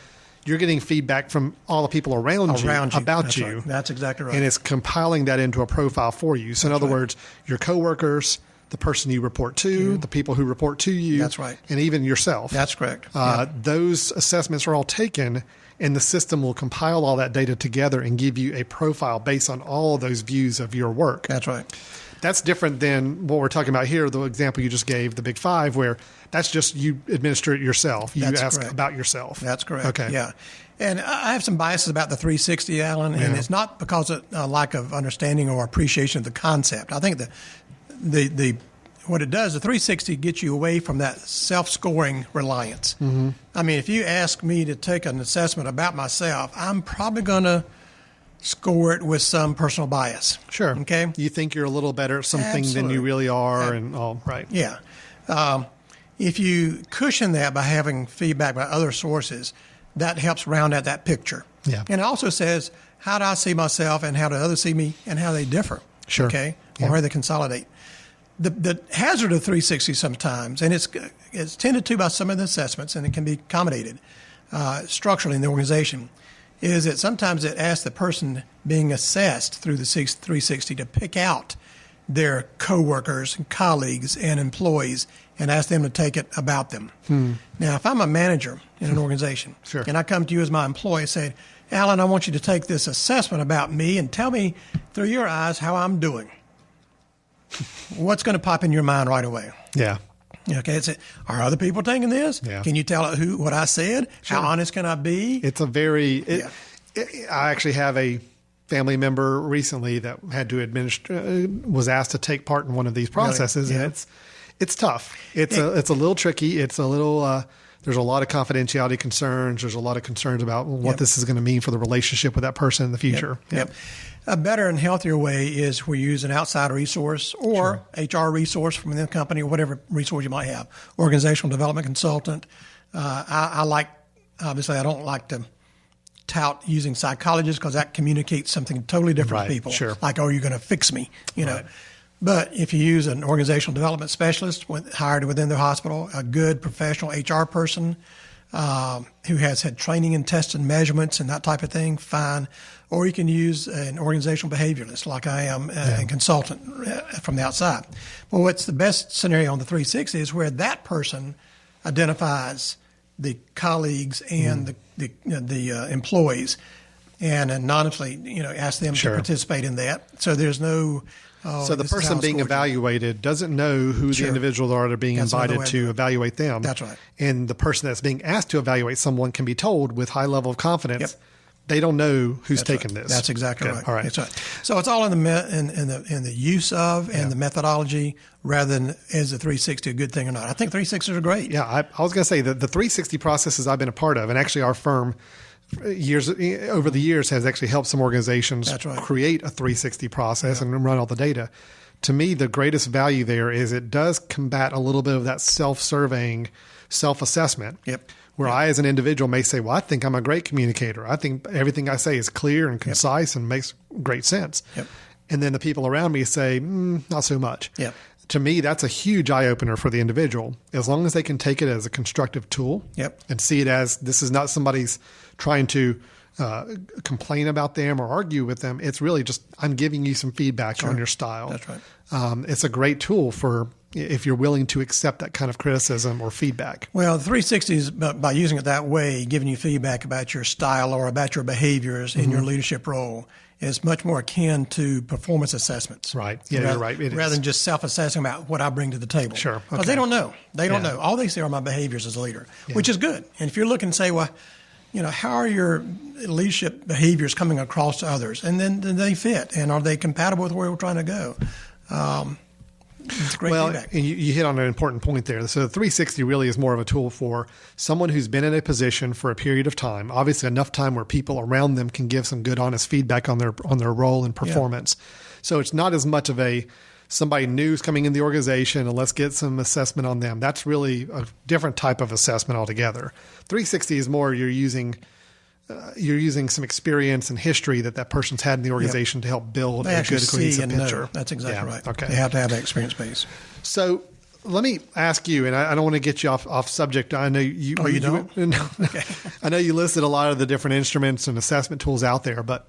B: you're getting feedback from all the people around you about
C: That's
B: you.
C: right. That's exactly right.
B: And it's compiling that into a profile for you. So in other words, your coworkers, the person you report to, the people who report to you.
C: That's right.
B: And even yourself.
C: That's correct.
B: Those assessments are all taken, and the system will compile all that data together and give you a profile based on all of those views of your work.
C: That's right.
B: That's different than what we're talking about here, the example you just gave, the Big Five, where that's just you administer it yourself. You
C: That's
B: ask
C: correct.
B: about yourself.
C: That's correct.
B: Okay.
C: Yeah. And I have some biases about the 360, Alan, and it's not because of a lack of understanding or appreciation of the concept. I think the what it does, the 360 gets you away from that self-scoring reliance. Mm-hmm. I mean, if you ask me to take an assessment about myself, I'm probably going to score it with some personal bias.
B: Sure.
C: Okay.
B: You think you're a little better at something than
C: Absolutely.
B: you really are, and all right.
C: Yeah. If you cushion that by having feedback by other sources, that helps round out that picture.
B: Yeah.
C: And it also says, how do I see myself and how do others see me and how they differ?
B: Sure.
C: Okay.
B: Yeah.
C: Or how they consolidate. The hazard of 360 sometimes, and it's tended to by some of the assessments, and it can be accommodated structurally in the organization, is that sometimes it asks the person being assessed through the 360 to pick out their coworkers and colleagues and employees and ask them to take it about them. Now, if I'm a manager in an organization
B: Sure.
C: and I come to you as my employee and say, Alan, I want you to take this assessment about me and tell me through your eyes how I'm doing. What's going to pop in your mind right away?
B: Yeah.
C: Okay, are other people taking this?
B: Yeah.
C: Can you tell what I said? How honest can I be?
B: It's a very. I actually have a family member recently that had to was asked to take part in one of these processes,
C: Really? Yeah.
B: and it's tough. It's a little tricky. It's a little. There's a lot of confidentiality concerns. There's a lot of concerns about what this is going to mean for the relationship with that person in the future.
C: Yep. A better and healthier way is we use an outside resource or HR resource from the company or whatever resource you might have. Organizational development consultant. I don't like to tout using psychologists because that communicates something totally different to people.
B: Sure.
C: Like, oh, you're going to fix me, you know. But if you use an organizational development specialist hired within the hospital, a good professional HR person who has had training in test and measurements and that type of thing, fine. Or you can use an organizational behavioralist like I am, a consultant from the outside. Well, what's the best scenario on the 360 is where that person identifies the colleagues and the employees and anonymously, ask them to participate in that. So there's no...
B: so the person being evaluated doesn't know who the individuals are that are being invited to evaluate them.
C: That's right.
B: And the person that's being asked to evaluate someone can be told with high level of confidence they don't know who's taken this.
C: That's exactly
B: Good.
C: right.
B: All right.
C: That's right. So it's all in the use of and the methodology rather than is the 360 a good thing or not. I think 360s are great.
B: Yeah, I was going to say that the 360 processes I've been a part of, and actually our firm over the years has actually helped some organizations create a 360 process and run all the data. To me, the greatest value there is it does combat a little bit of that self-surveying, self-assessment.
C: Yep.
B: Where I, as an individual, may say, well, I think I'm a great communicator. I think everything I say is clear and concise and makes great sense.
C: Yep.
B: And then the people around me say, not so much.
C: Yep.
B: To me, that's a huge eye-opener for the individual. As long as they can take it as a constructive tool and see it as this is not somebody's trying to complain about them or argue with them. It's really just, I'm giving you some feedback on your style.
C: That's right.
B: It's a great tool for if you're willing to accept that kind of criticism or feedback.
C: Well, the 360 is by using it that way, giving you feedback about your style or about your behaviors in your leadership role is much more akin to performance assessments.
B: Right. Yeah, you're right.
C: Rather than just self-assessing about what I bring to the table.
B: Sure.
C: Because they don't know. They don't know. All they see are my behaviors as a leader, which is good. And if you're looking to say, well, how are your leadership behaviors coming across to others? And then they fit. And are they compatible with where we're trying to go? It's great feedback.
B: And you hit on an important point there. So the 360 really is more of a tool for someone who's been in a position for a period of time, obviously enough time where people around them can give some good, honest feedback on their role and performance. So it's not as much of somebody new's coming in the organization and let's get some assessment on them. That's really a different type of assessment altogether. 360 is more you're using you're using some experience and history that person's had in the organization to help build
C: They
B: a
C: actually
B: good cohesive
C: see and
B: picture.
C: know. That's exactly right.
B: Okay.
C: They have to have that experience base.
B: So let me ask you, and I don't want to get you off subject. I know you.
C: Oh, you don't?
B: No.
C: Okay.
B: I know you listed a lot of the different instruments and assessment tools out there, but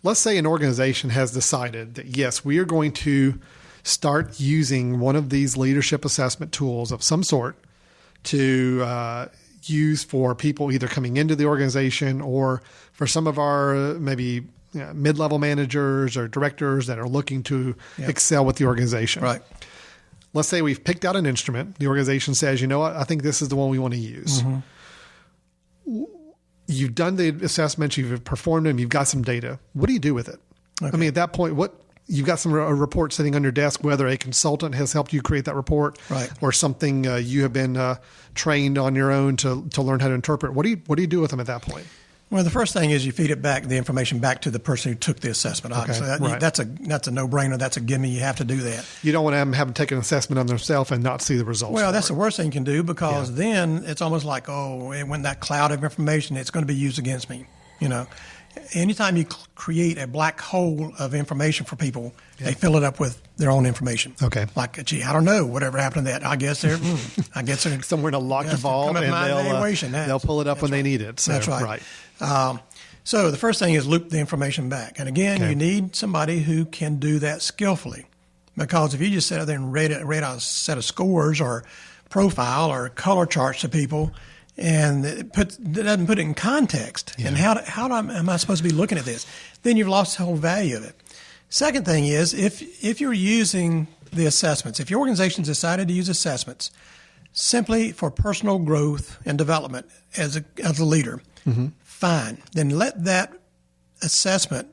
B: let's say an organization has decided that, yes, we are going to start using one of these leadership assessment tools of some sort to use for people either coming into the organization or for some of our maybe mid-level managers or directors that are looking to excel with the organization.
C: Right.
B: Let's say we've picked out an instrument. The organization says, you know what, I think this is the one we want to use. Mm-hmm. You've done the assessments, you've performed them, you've got some data. What do you do with it? Okay. I mean, at that point, you've got a report sitting on your desk, whether a consultant has helped you create that report,
C: right,
B: or something you have been trained on your own to learn how to interpret. What do you do with them at that point?
C: Well, the first thing is you feed the information back to the person who took the assessment. Obviously,
B: right.
C: That's a no-brainer. That's a gimme. You have to do that.
B: You don't want to have them take an assessment on themselves and not see the results.
C: Well, that's the worst thing you can do, because then it's almost like, when that cloud of information, it's going to be used against me. Anytime you create a black hole of information for people, they fill it up with their own information.
B: Okay.
C: Like, gee, I don't know, whatever happened to that. I guess they're
B: somewhere in a locked vault, and they'll pull it up when they need it. So,
C: that's right. So the first thing is loop the information back. And again, you need somebody who can do that skillfully, because if you just sit there and read out a set of scores or profile or color charts to people, and it doesn't put it in context, and how am I supposed to be looking at this? Then you've lost the whole value of it. Second thing is, if you're using the assessments, if your organization's decided to use assessments simply for personal growth and development as a leader, fine. Then let that assessment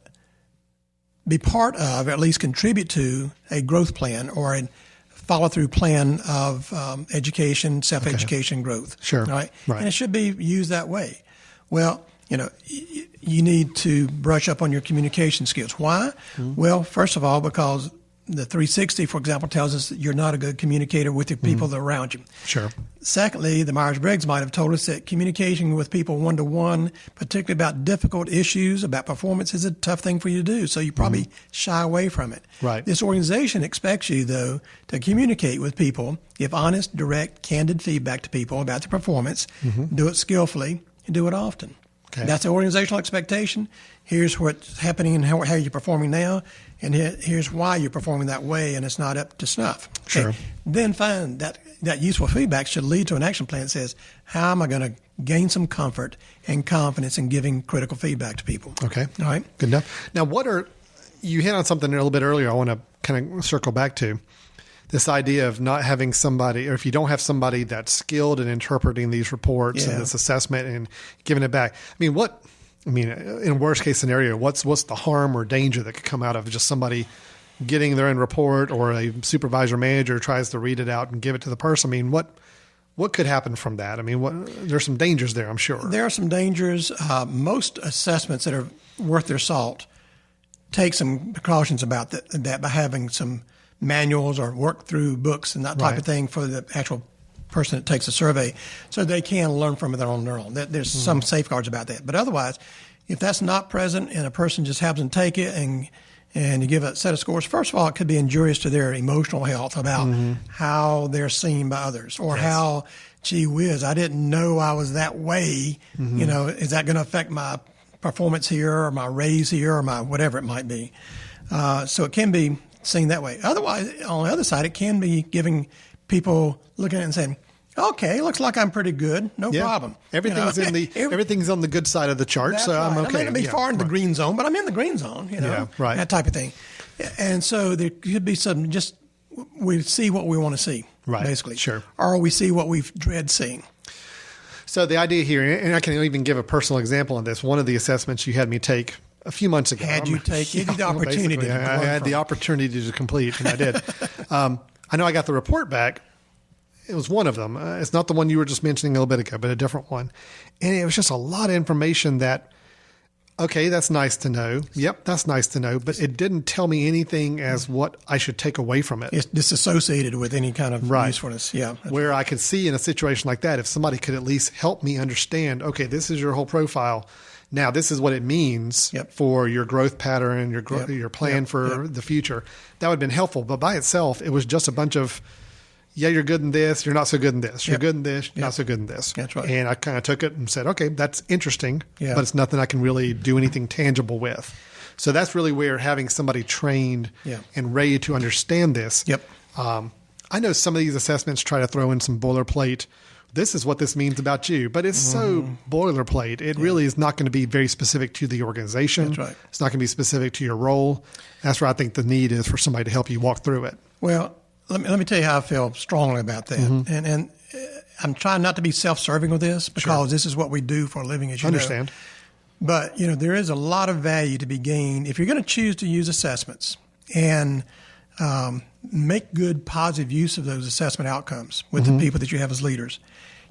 C: be part of, or at least contribute to, a growth plan or a follow-through plan of education, self-education growth.
B: Sure.
C: Right? And it should be used that way. Well, you need to brush up on your communication skills. Why? Mm-hmm. Well, first of all, because the 360, for example, tells us that you're not a good communicator with the people that are around you.
B: Sure.
C: Secondly, the Myers-Briggs might have told us that communicating with people one-to-one, particularly about difficult issues, about performance, is a tough thing for you to do. So you probably shy away from it.
B: Right.
C: This organization expects you, though, to communicate with people, give honest, direct, candid feedback to people about their performance, do it skillfully, and do it often. Okay. That's the organizational expectation. Here's what's happening and how you're performing now, and here's why you're performing that way, and it's not up to snuff. Okay.
B: Sure.
C: Then find that useful feedback should lead to an action plan that says, how am I going to gain some comfort and confidence in giving critical feedback to people?
B: Okay.
C: All right.
B: Good enough. Now, you hit on something a little bit earlier I want to kind of circle back to. This idea of not having somebody, or if you don't have somebody that's skilled in interpreting these reports and this assessment and giving it back. In a worst case scenario, what's the harm or danger that could come out of just somebody getting their own report, or a supervisor manager tries to read it out and give it to the person? What could happen from that? There's some dangers there, I'm sure.
C: There are some dangers. Most assessments that are worth their salt take some precautions about that by having some manuals or work through books and that type of thing for the actual person that takes a survey, so they can learn from their own neural. There's some safeguards about that. But otherwise, if that's not present and a person just happens to take it and you give a set of scores, first of all, it could be injurious to their emotional health about how they're seen by others, or how, gee whiz, I didn't know I was that way. Is that going to affect my performance here, or my raise here, or my whatever it might be? So it can be seen that way. Otherwise, on the other side, it can be giving people looking at it and saying, okay, looks like I'm pretty good. No problem.
B: Everything's everything's on the good side of the chart, so I'm okay.
C: I may not be far in the green zone, but I'm in the green zone, that type of thing. And so there could be some, just we see what we want to see, basically.
B: Sure.
C: Or we see what we dread seeing.
B: So the idea here, and I can even give a personal example on this, one of the assessments you had me take a few months ago.
C: Give you the opportunity.
B: I had the opportunity to complete, and I did. I know I got the report back. It was one of them. It's not the one you were just mentioning a little bit ago, but a different one. And it was just a lot of information that, okay, that's nice to know. Yep, that's nice to know. But it didn't tell me anything as what I should take away from it.
C: It's disassociated with any kind of usefulness. Yeah.
B: Where I could see in a situation like that, if somebody could at least help me understand, okay, this is your whole profile. Now, this is what it means for your growth pattern, your plan for the future. That would have been helpful. But by itself, it was just a bunch of, you're good in this, you're not so good in this. You're good in this, you're not so good in this.
C: That's right.
B: And I kind of took it and said, okay, that's interesting, but it's nothing I can really do anything tangible with. So that's really where having somebody trained and ready to understand this. I know some of these assessments try to throw in some boilerplate. This is what this means about you, but it's so boilerplate. It really is not going to be very specific to the organization.
C: That's right.
B: It's not going to be specific to your role. That's where I think the need is for somebody to help you walk through it.
C: Well, let me tell you how I feel strongly about that. And I'm trying not to be self-serving with this because this is what we do for a living, as you
B: understand.
C: But, there is a lot of value to be gained if you're going to choose to use assessments and make good, positive use of those assessment outcomes with the people that you have as leaders.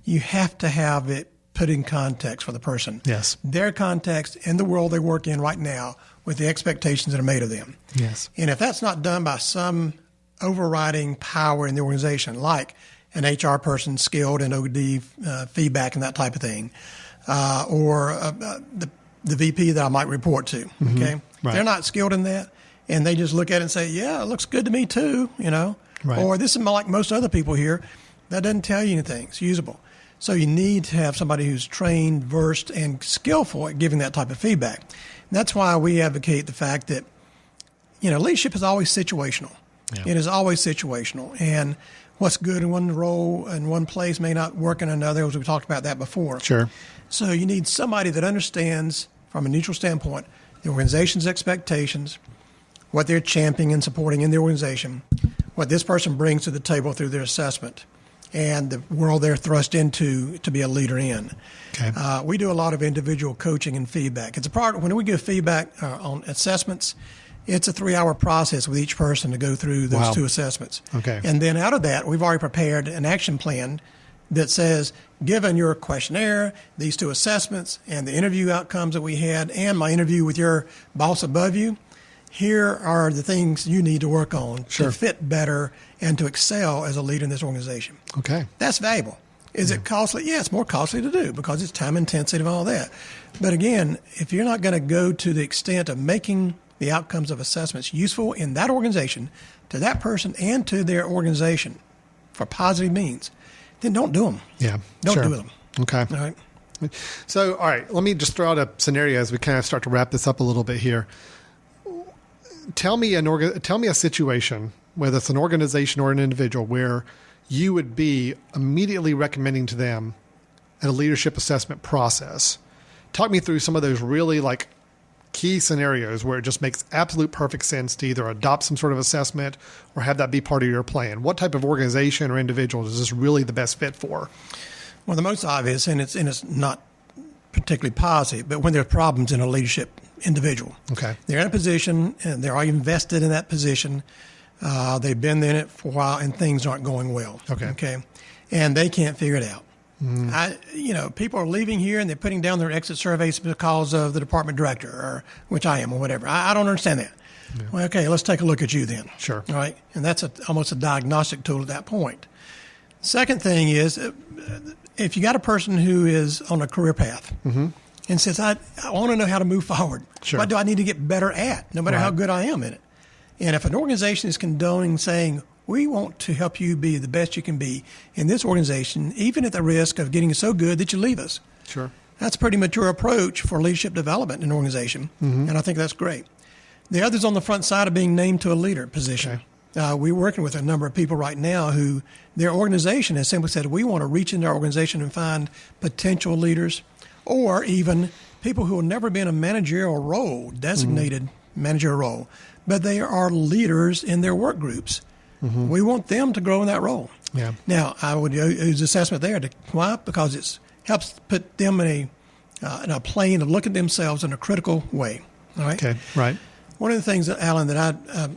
C: You have to have it put in context for the person.
B: Yes.
C: Their context and the world they work in right now with the expectations that are made of them.
B: Yes.
C: And if that's not done by some overriding power in the organization, like an HR person skilled in OD feedback and that type of thing, or the VP that I might report to, okay? Right. They're not skilled in that, and they just look at it and say, yeah, it looks good to me too, Right. Or this is like most other people here. That doesn't tell you anything. It's usable. So you need to have somebody who's trained, versed, and skillful at giving that type of feedback. And that's why we advocate the fact that, leadership is always situational. Yeah. It is always situational. And what's good in one role and one place may not work in another, as we talked about that before.
B: Sure.
C: So you need somebody that understands, from a neutral standpoint, the organization's expectations, what they're championing and supporting in the organization, what this person brings to the table through their assessment, and the world they're thrust into to be a leader in. Okay. We do a lot of individual coaching and feedback. It's a part when we give feedback on assessments. It's a 3-hour process with each person to go through those 2 assessments. Okay. And then out of that, we've already prepared an action plan that says, given your questionnaire, these 2 assessments, and the interview outcomes that we had, and my interview with your boss above you, here are the things you need to work on to fit better and to excel as a leader in this organization.
B: Okay.
C: That's valuable. Is it costly? Yeah, it's more costly to do because it's time intensive and all that. But again, if you're not going to go to the extent of making the outcomes of assessments useful in that organization, to that person and to their organization for positive means, then don't do them.
B: Yeah.
C: Don't do them.
B: Okay.
C: All right.
B: So, all right, let me just throw out a scenario as we kind of start to wrap this up a little bit here. Tell me a situation, whether it's an organization or an individual, where you would be immediately recommending to them a leadership assessment process. Talk me through some of those really key scenarios where it just makes absolute perfect sense to either adopt some sort of assessment or have that be part of your plan. What type of organization or individual is this really the best fit for?
C: Well, the most obvious, and it's not particularly positive, but when there are problems in a leadership individual. Okay. They're in a position and they're invested in that position. They've been in it for a while and things aren't going well. Okay. And they can't figure it out. People are leaving here and they're putting down their exit surveys because of the department director, or which I am, or whatever. I don't understand that. Yeah. Well, okay, let's take a look at you then. Sure. All right. And that's almost a diagnostic tool at that point. Second thing is, if you got a person who is on a career path and says, I want to know how to move forward. Sure. What do I need to get better at, no matter how good I am in it? And if an organization is condoning saying, we want to help you be the best you can be in this organization, even at the risk of getting so good that you leave us. Sure. That's a pretty mature approach for leadership development in an organization, and I think that's great. The other's on the front side of being named to a leader position. Okay. We're working with a number of people right now who their organization has simply said, we want to reach into our organization and find potential leaders, or even people who have never been in a managerial role, designated managerial role, but they are leaders in their work groups. We want them to grow in that role. Yeah. Now, I would use assessment there. Why? Because it helps put them in a plane of look at themselves in a critical way. All right? Okay, right. One of the things, Alan, that I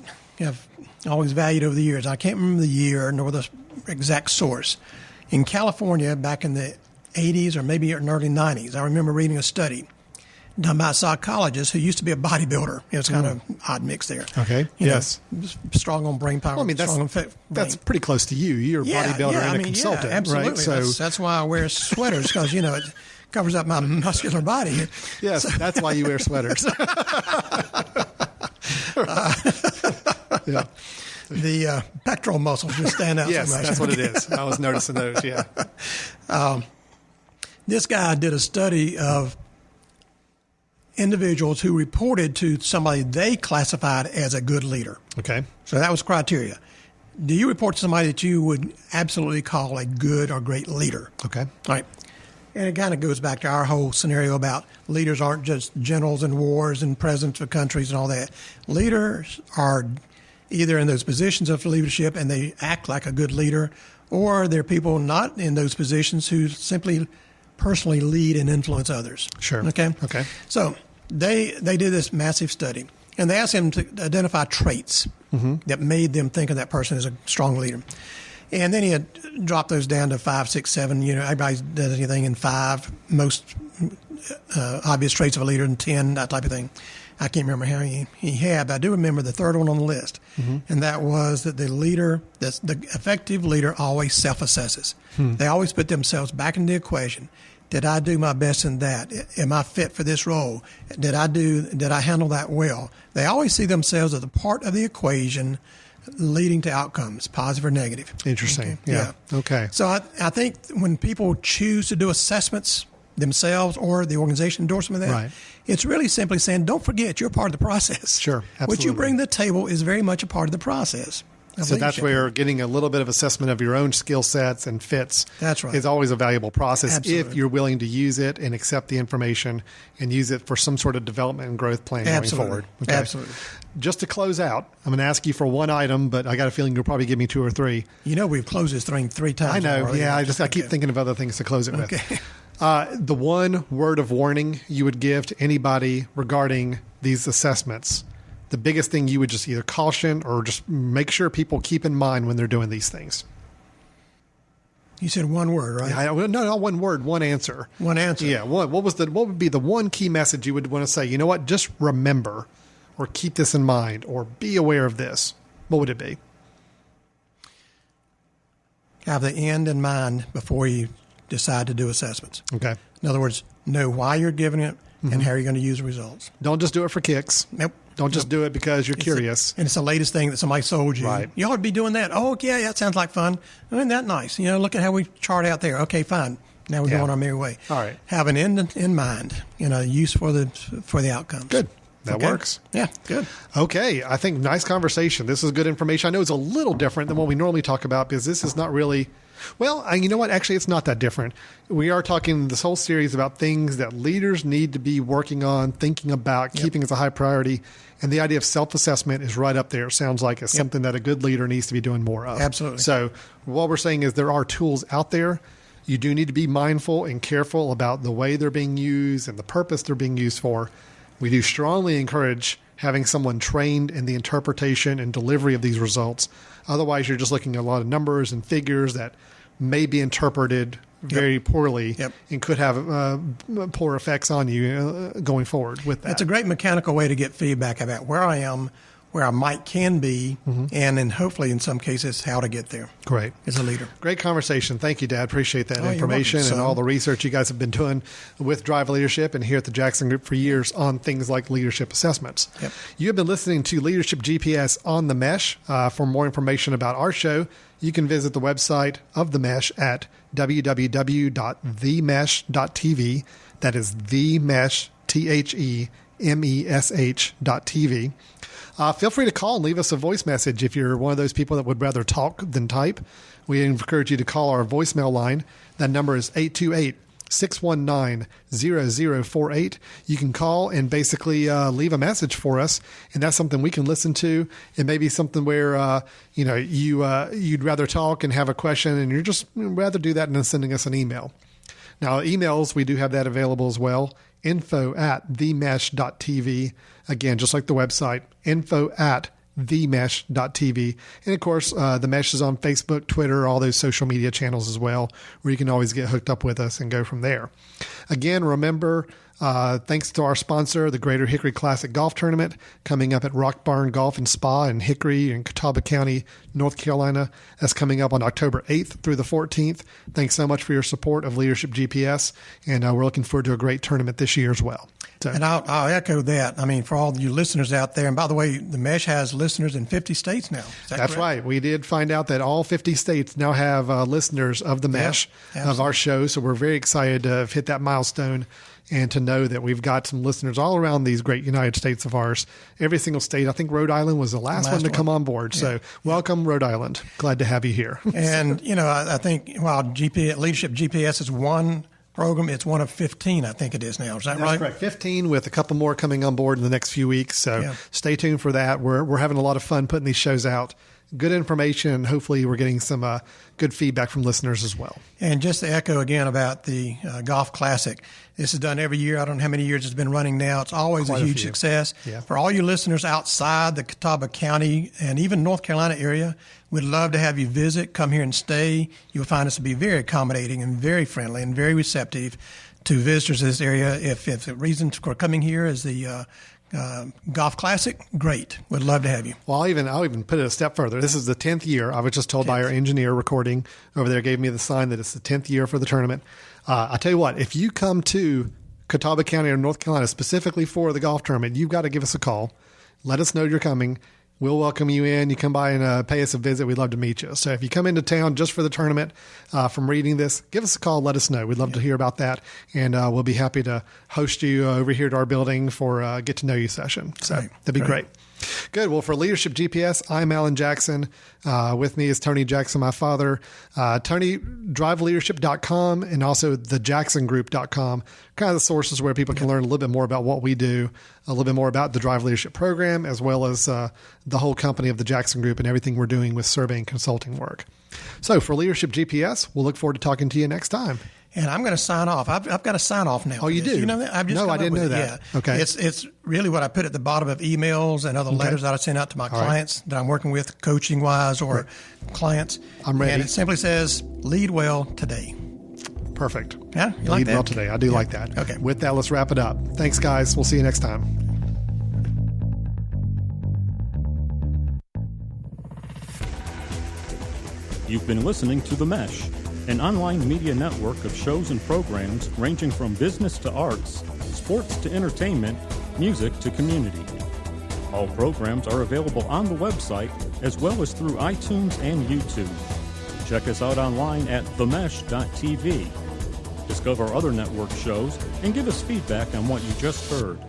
C: have always valued over the years, I can't remember the year nor the exact source. In California, back in the 80s or maybe in the early 90s, I remember reading a study done by a psychologist who used to be a bodybuilder. It was kind of odd mix there.
B: Okay.
C: You
B: Yes.
C: know, strong on brain power.
B: Well, I mean,
C: strong on
B: that's pretty close to you. You're a bodybuilder and a consultant,
C: absolutely.
B: right? So
C: That's why I wear sweaters, because, you know, it covers up my muscular body.
B: yes, that's why you wear sweaters. Yeah.
C: The pectoral muscles just stand out
B: Yes,
C: so much.
B: that's what it is. I was noticing those. Yeah.
C: This guy did a study of individuals who reported to somebody they classified as a good leader.
B: Okay.
C: So that was criteria. Do you report to somebody that you would absolutely call a good or great leader?
B: Okay.
C: All right. And it kind of goes back to our whole scenario about leaders aren't just generals in wars and presidents of countries and all that. Leaders are either in those positions of leadership and they act like a good leader, or they're people not in those positions who simply personally lead and influence others.
B: Sure.
C: Okay.
B: Okay.
C: So they did this massive study, and they asked them to identify traits that made them think of that person as a strong leader. And then he had dropped those down to 5, 6, 7. You know, everybody does anything in 5, most obvious traits of a leader in 10, that type of thing. I can't remember how he had, but I do remember the third one on the list, and that was that the effective leader always self-assesses. They always put themselves back in the equation. Did I do my best in that? Am I fit for this role? Did I handle that well? They always see themselves as a part of the equation leading to outcomes, positive or negative.
B: Interesting.
C: Okay.
B: Yeah. Okay.
C: So I think when people choose to do assessments themselves or the organization endorsement of that,
B: Right.
C: it's really simply saying, don't forget, you're part of the process.
B: Sure,
C: What you
B: absolutely.
C: bring to the table is very much a part of the process. of
B: So that's
C: leadership.
B: where getting a little bit of assessment of your own skill sets and fits
C: That's right.
B: is always a valuable process
C: Absolutely.
B: if you're willing to use it and accept the information and use it for some sort of development and growth plan
C: Absolutely.
B: going forward.
C: Absolutely.
B: Just to close out, I'm going to ask you for one item, but I got a feeling you'll probably give me 2 or 3.
C: You know, we've closed this thing 3 times.
B: I know.
C: already.
B: Yeah, I keep thinking of other things to close it with.
C: Okay.
B: The one word of warning you would give to anybody regarding these assessments, the biggest thing you would just either caution or just make sure people keep in mind when they're doing these things.
C: You said one word, right?
B: No, not one word, one answer.
C: One answer.
B: Yeah. What would be the one key message you would want to say? You know what? Just remember, or keep this in mind, or be aware of this. What would it be?
C: Have the end in mind before you decide to do assessments.
B: Okay.
C: In other words, know why you're giving it and how you're going to use the results.
B: Don't just do it for kicks.
C: Nope.
B: Don't just do it because you're curious.
C: And it's the latest thing that somebody sold you.
B: Right.
C: You ought to be doing that. Oh, yeah, that sounds like fun. Isn't that nice? You know, look at how we chart out there. Okay, fine. Now we're
B: Yeah.
C: going our merry way.
B: All right.
C: Have an end in mind, use for the outcomes.
B: Good. That works.
C: Yeah, good.
B: Okay, I think nice conversation. This is good information. I know it's a little different than what we normally talk about because this is not really, well, you know what? Actually, it's not that different. We are talking this whole series about things that leaders need to be working on, thinking about, keeping as a high priority. And the idea of self-assessment is right up there. It sounds like it's something that a good leader needs to be doing more of.
C: Absolutely.
B: So what we're saying is there are tools out there. You do need to be mindful and careful about the way they're being used and the purpose they're being used for. We do strongly encourage having someone trained in the interpretation and delivery of these results. Otherwise, you're just looking at a lot of numbers and figures that may be interpreted very poorly and could have poor effects on you going forward with that.
C: It's a great mechanical way to get feedback about where I am, where I can be, and then hopefully in some cases how to get there.
B: Great.
C: As a leader.
B: Great conversation. Thank you, Dad. Appreciate that
C: Oh, you're
B: information
C: welcome,
B: and
C: son.
B: all the research you guys have been doing with Drive Leadership and here at the Jackson Group for years on things like leadership assessments.
C: Yep.
B: You have been listening to Leadership GPS on The Mesh. For more information about our show, you can visit the website of The Mesh at www.themesh.tv. That is themesh, TheMesh.tv. Feel free to call and leave us a voice message if you're one of those people that would rather talk than type. We encourage you to call our voicemail line. That number is 828-619-0048. You can call and basically leave a message for us, and that's something we can listen to. It may be something where you'd rather talk and have a question, and you'd just rather do that than sending us an email. Now, emails, we do have that available as well. info@themesh.tv. Again, just like the website, info@themesh.tv. And of course, The Mesh is on Facebook, Twitter, all those social media channels as well, where you can always get hooked up with us and go from there. Again, remember, Thanks to our sponsor, the Greater Hickory Classic Golf Tournament, coming up at Rock Barn Golf and Spa in Hickory in Catawba County, North Carolina. That's coming up on October 8th through the 14th. Thanks so much for your support of Leadership GPS, and we're looking forward to a great tournament this year as well. So.
C: And I'll echo that. I mean, for all you listeners out there, and by the way, the Mesh has listeners in 50 states now.
B: That's correct? Right. We did find out that all 50 states now have listeners of the Mesh, of our show. So we're very excited to have hit that milestone and to know that we've got some listeners all around these great United States of ours. Every single state. I think Rhode Island was the last one to come on board. Yeah. So welcome, Rhode Island. Glad to have you here.
C: And, I think while Leadership GPS is one program, it's one of 15, I think it is now. Is that right?
B: That's correct. 15 with a couple more coming on board in the next few weeks. So stay tuned for that. We're having a lot of fun putting these shows out. Good information, and hopefully we're getting some good feedback from listeners as well.
C: And just to echo again about the Golf Classic, this is done every year. I don't know how many years it's been running now. It's always a huge success. Yeah. For all you listeners outside the Catawba County and even North Carolina area, we'd love to have you visit, come here and stay. You'll find us to be very accommodating and very friendly and very receptive to visitors in this area. If the reason for coming here is the Golf Classic, great. Would love to have you.
B: Well, I'll even put it a step further. This is the 10th year. I was just told by our engineer recording over there, gave me the sign that it's the 10th year for the tournament. I tell you what, if you come to Catawba County or North Carolina specifically for the golf tournament, you've got to give us a call. Let us know you're coming. We'll welcome you in. You come by and pay us a visit. We'd love to meet you. So if you come into town just for the tournament from reading this, give us a call. Let us know. We'd love to hear about that. And we'll be happy to host you over here to our building for a get to know you session. So that'd be great. Good. Well, for Leadership GPS, I'm Alan Jackson. With me is Tony Jackson, my father. Tony, driveleadership.com and also thejacksongroup.com, kind of the sources where people can learn a little bit more about what we do, a little bit more about the Drive Leadership program, as well as the whole company of the Jackson Group and everything we're doing with survey and consulting work. So for Leadership GPS, we'll look forward to talking to you next time.
C: And I'm going to sign off. I've got to sign off now.
B: Oh, you do?
C: You know that? I
B: didn't know that.
C: Yeah.
B: Okay.
C: It's really what I put at the bottom of emails and other letters that I send out to my clients that I'm working with, coaching wise or clients.
B: I'm ready.
C: And it simply says, lead well today.
B: Perfect.
C: Yeah, you like
B: lead
C: that?
B: well today. I do like that.
C: Okay.
B: With that, let's wrap it up. Thanks, guys. We'll see you next time.
A: You've been listening to The Mesh, an online media network of shows and programs ranging from business to arts, sports to entertainment, music to community. All programs are available on the website as well as through iTunes and YouTube. Check us out online at themesh.tv. Discover other network shows and give us feedback on what you just heard.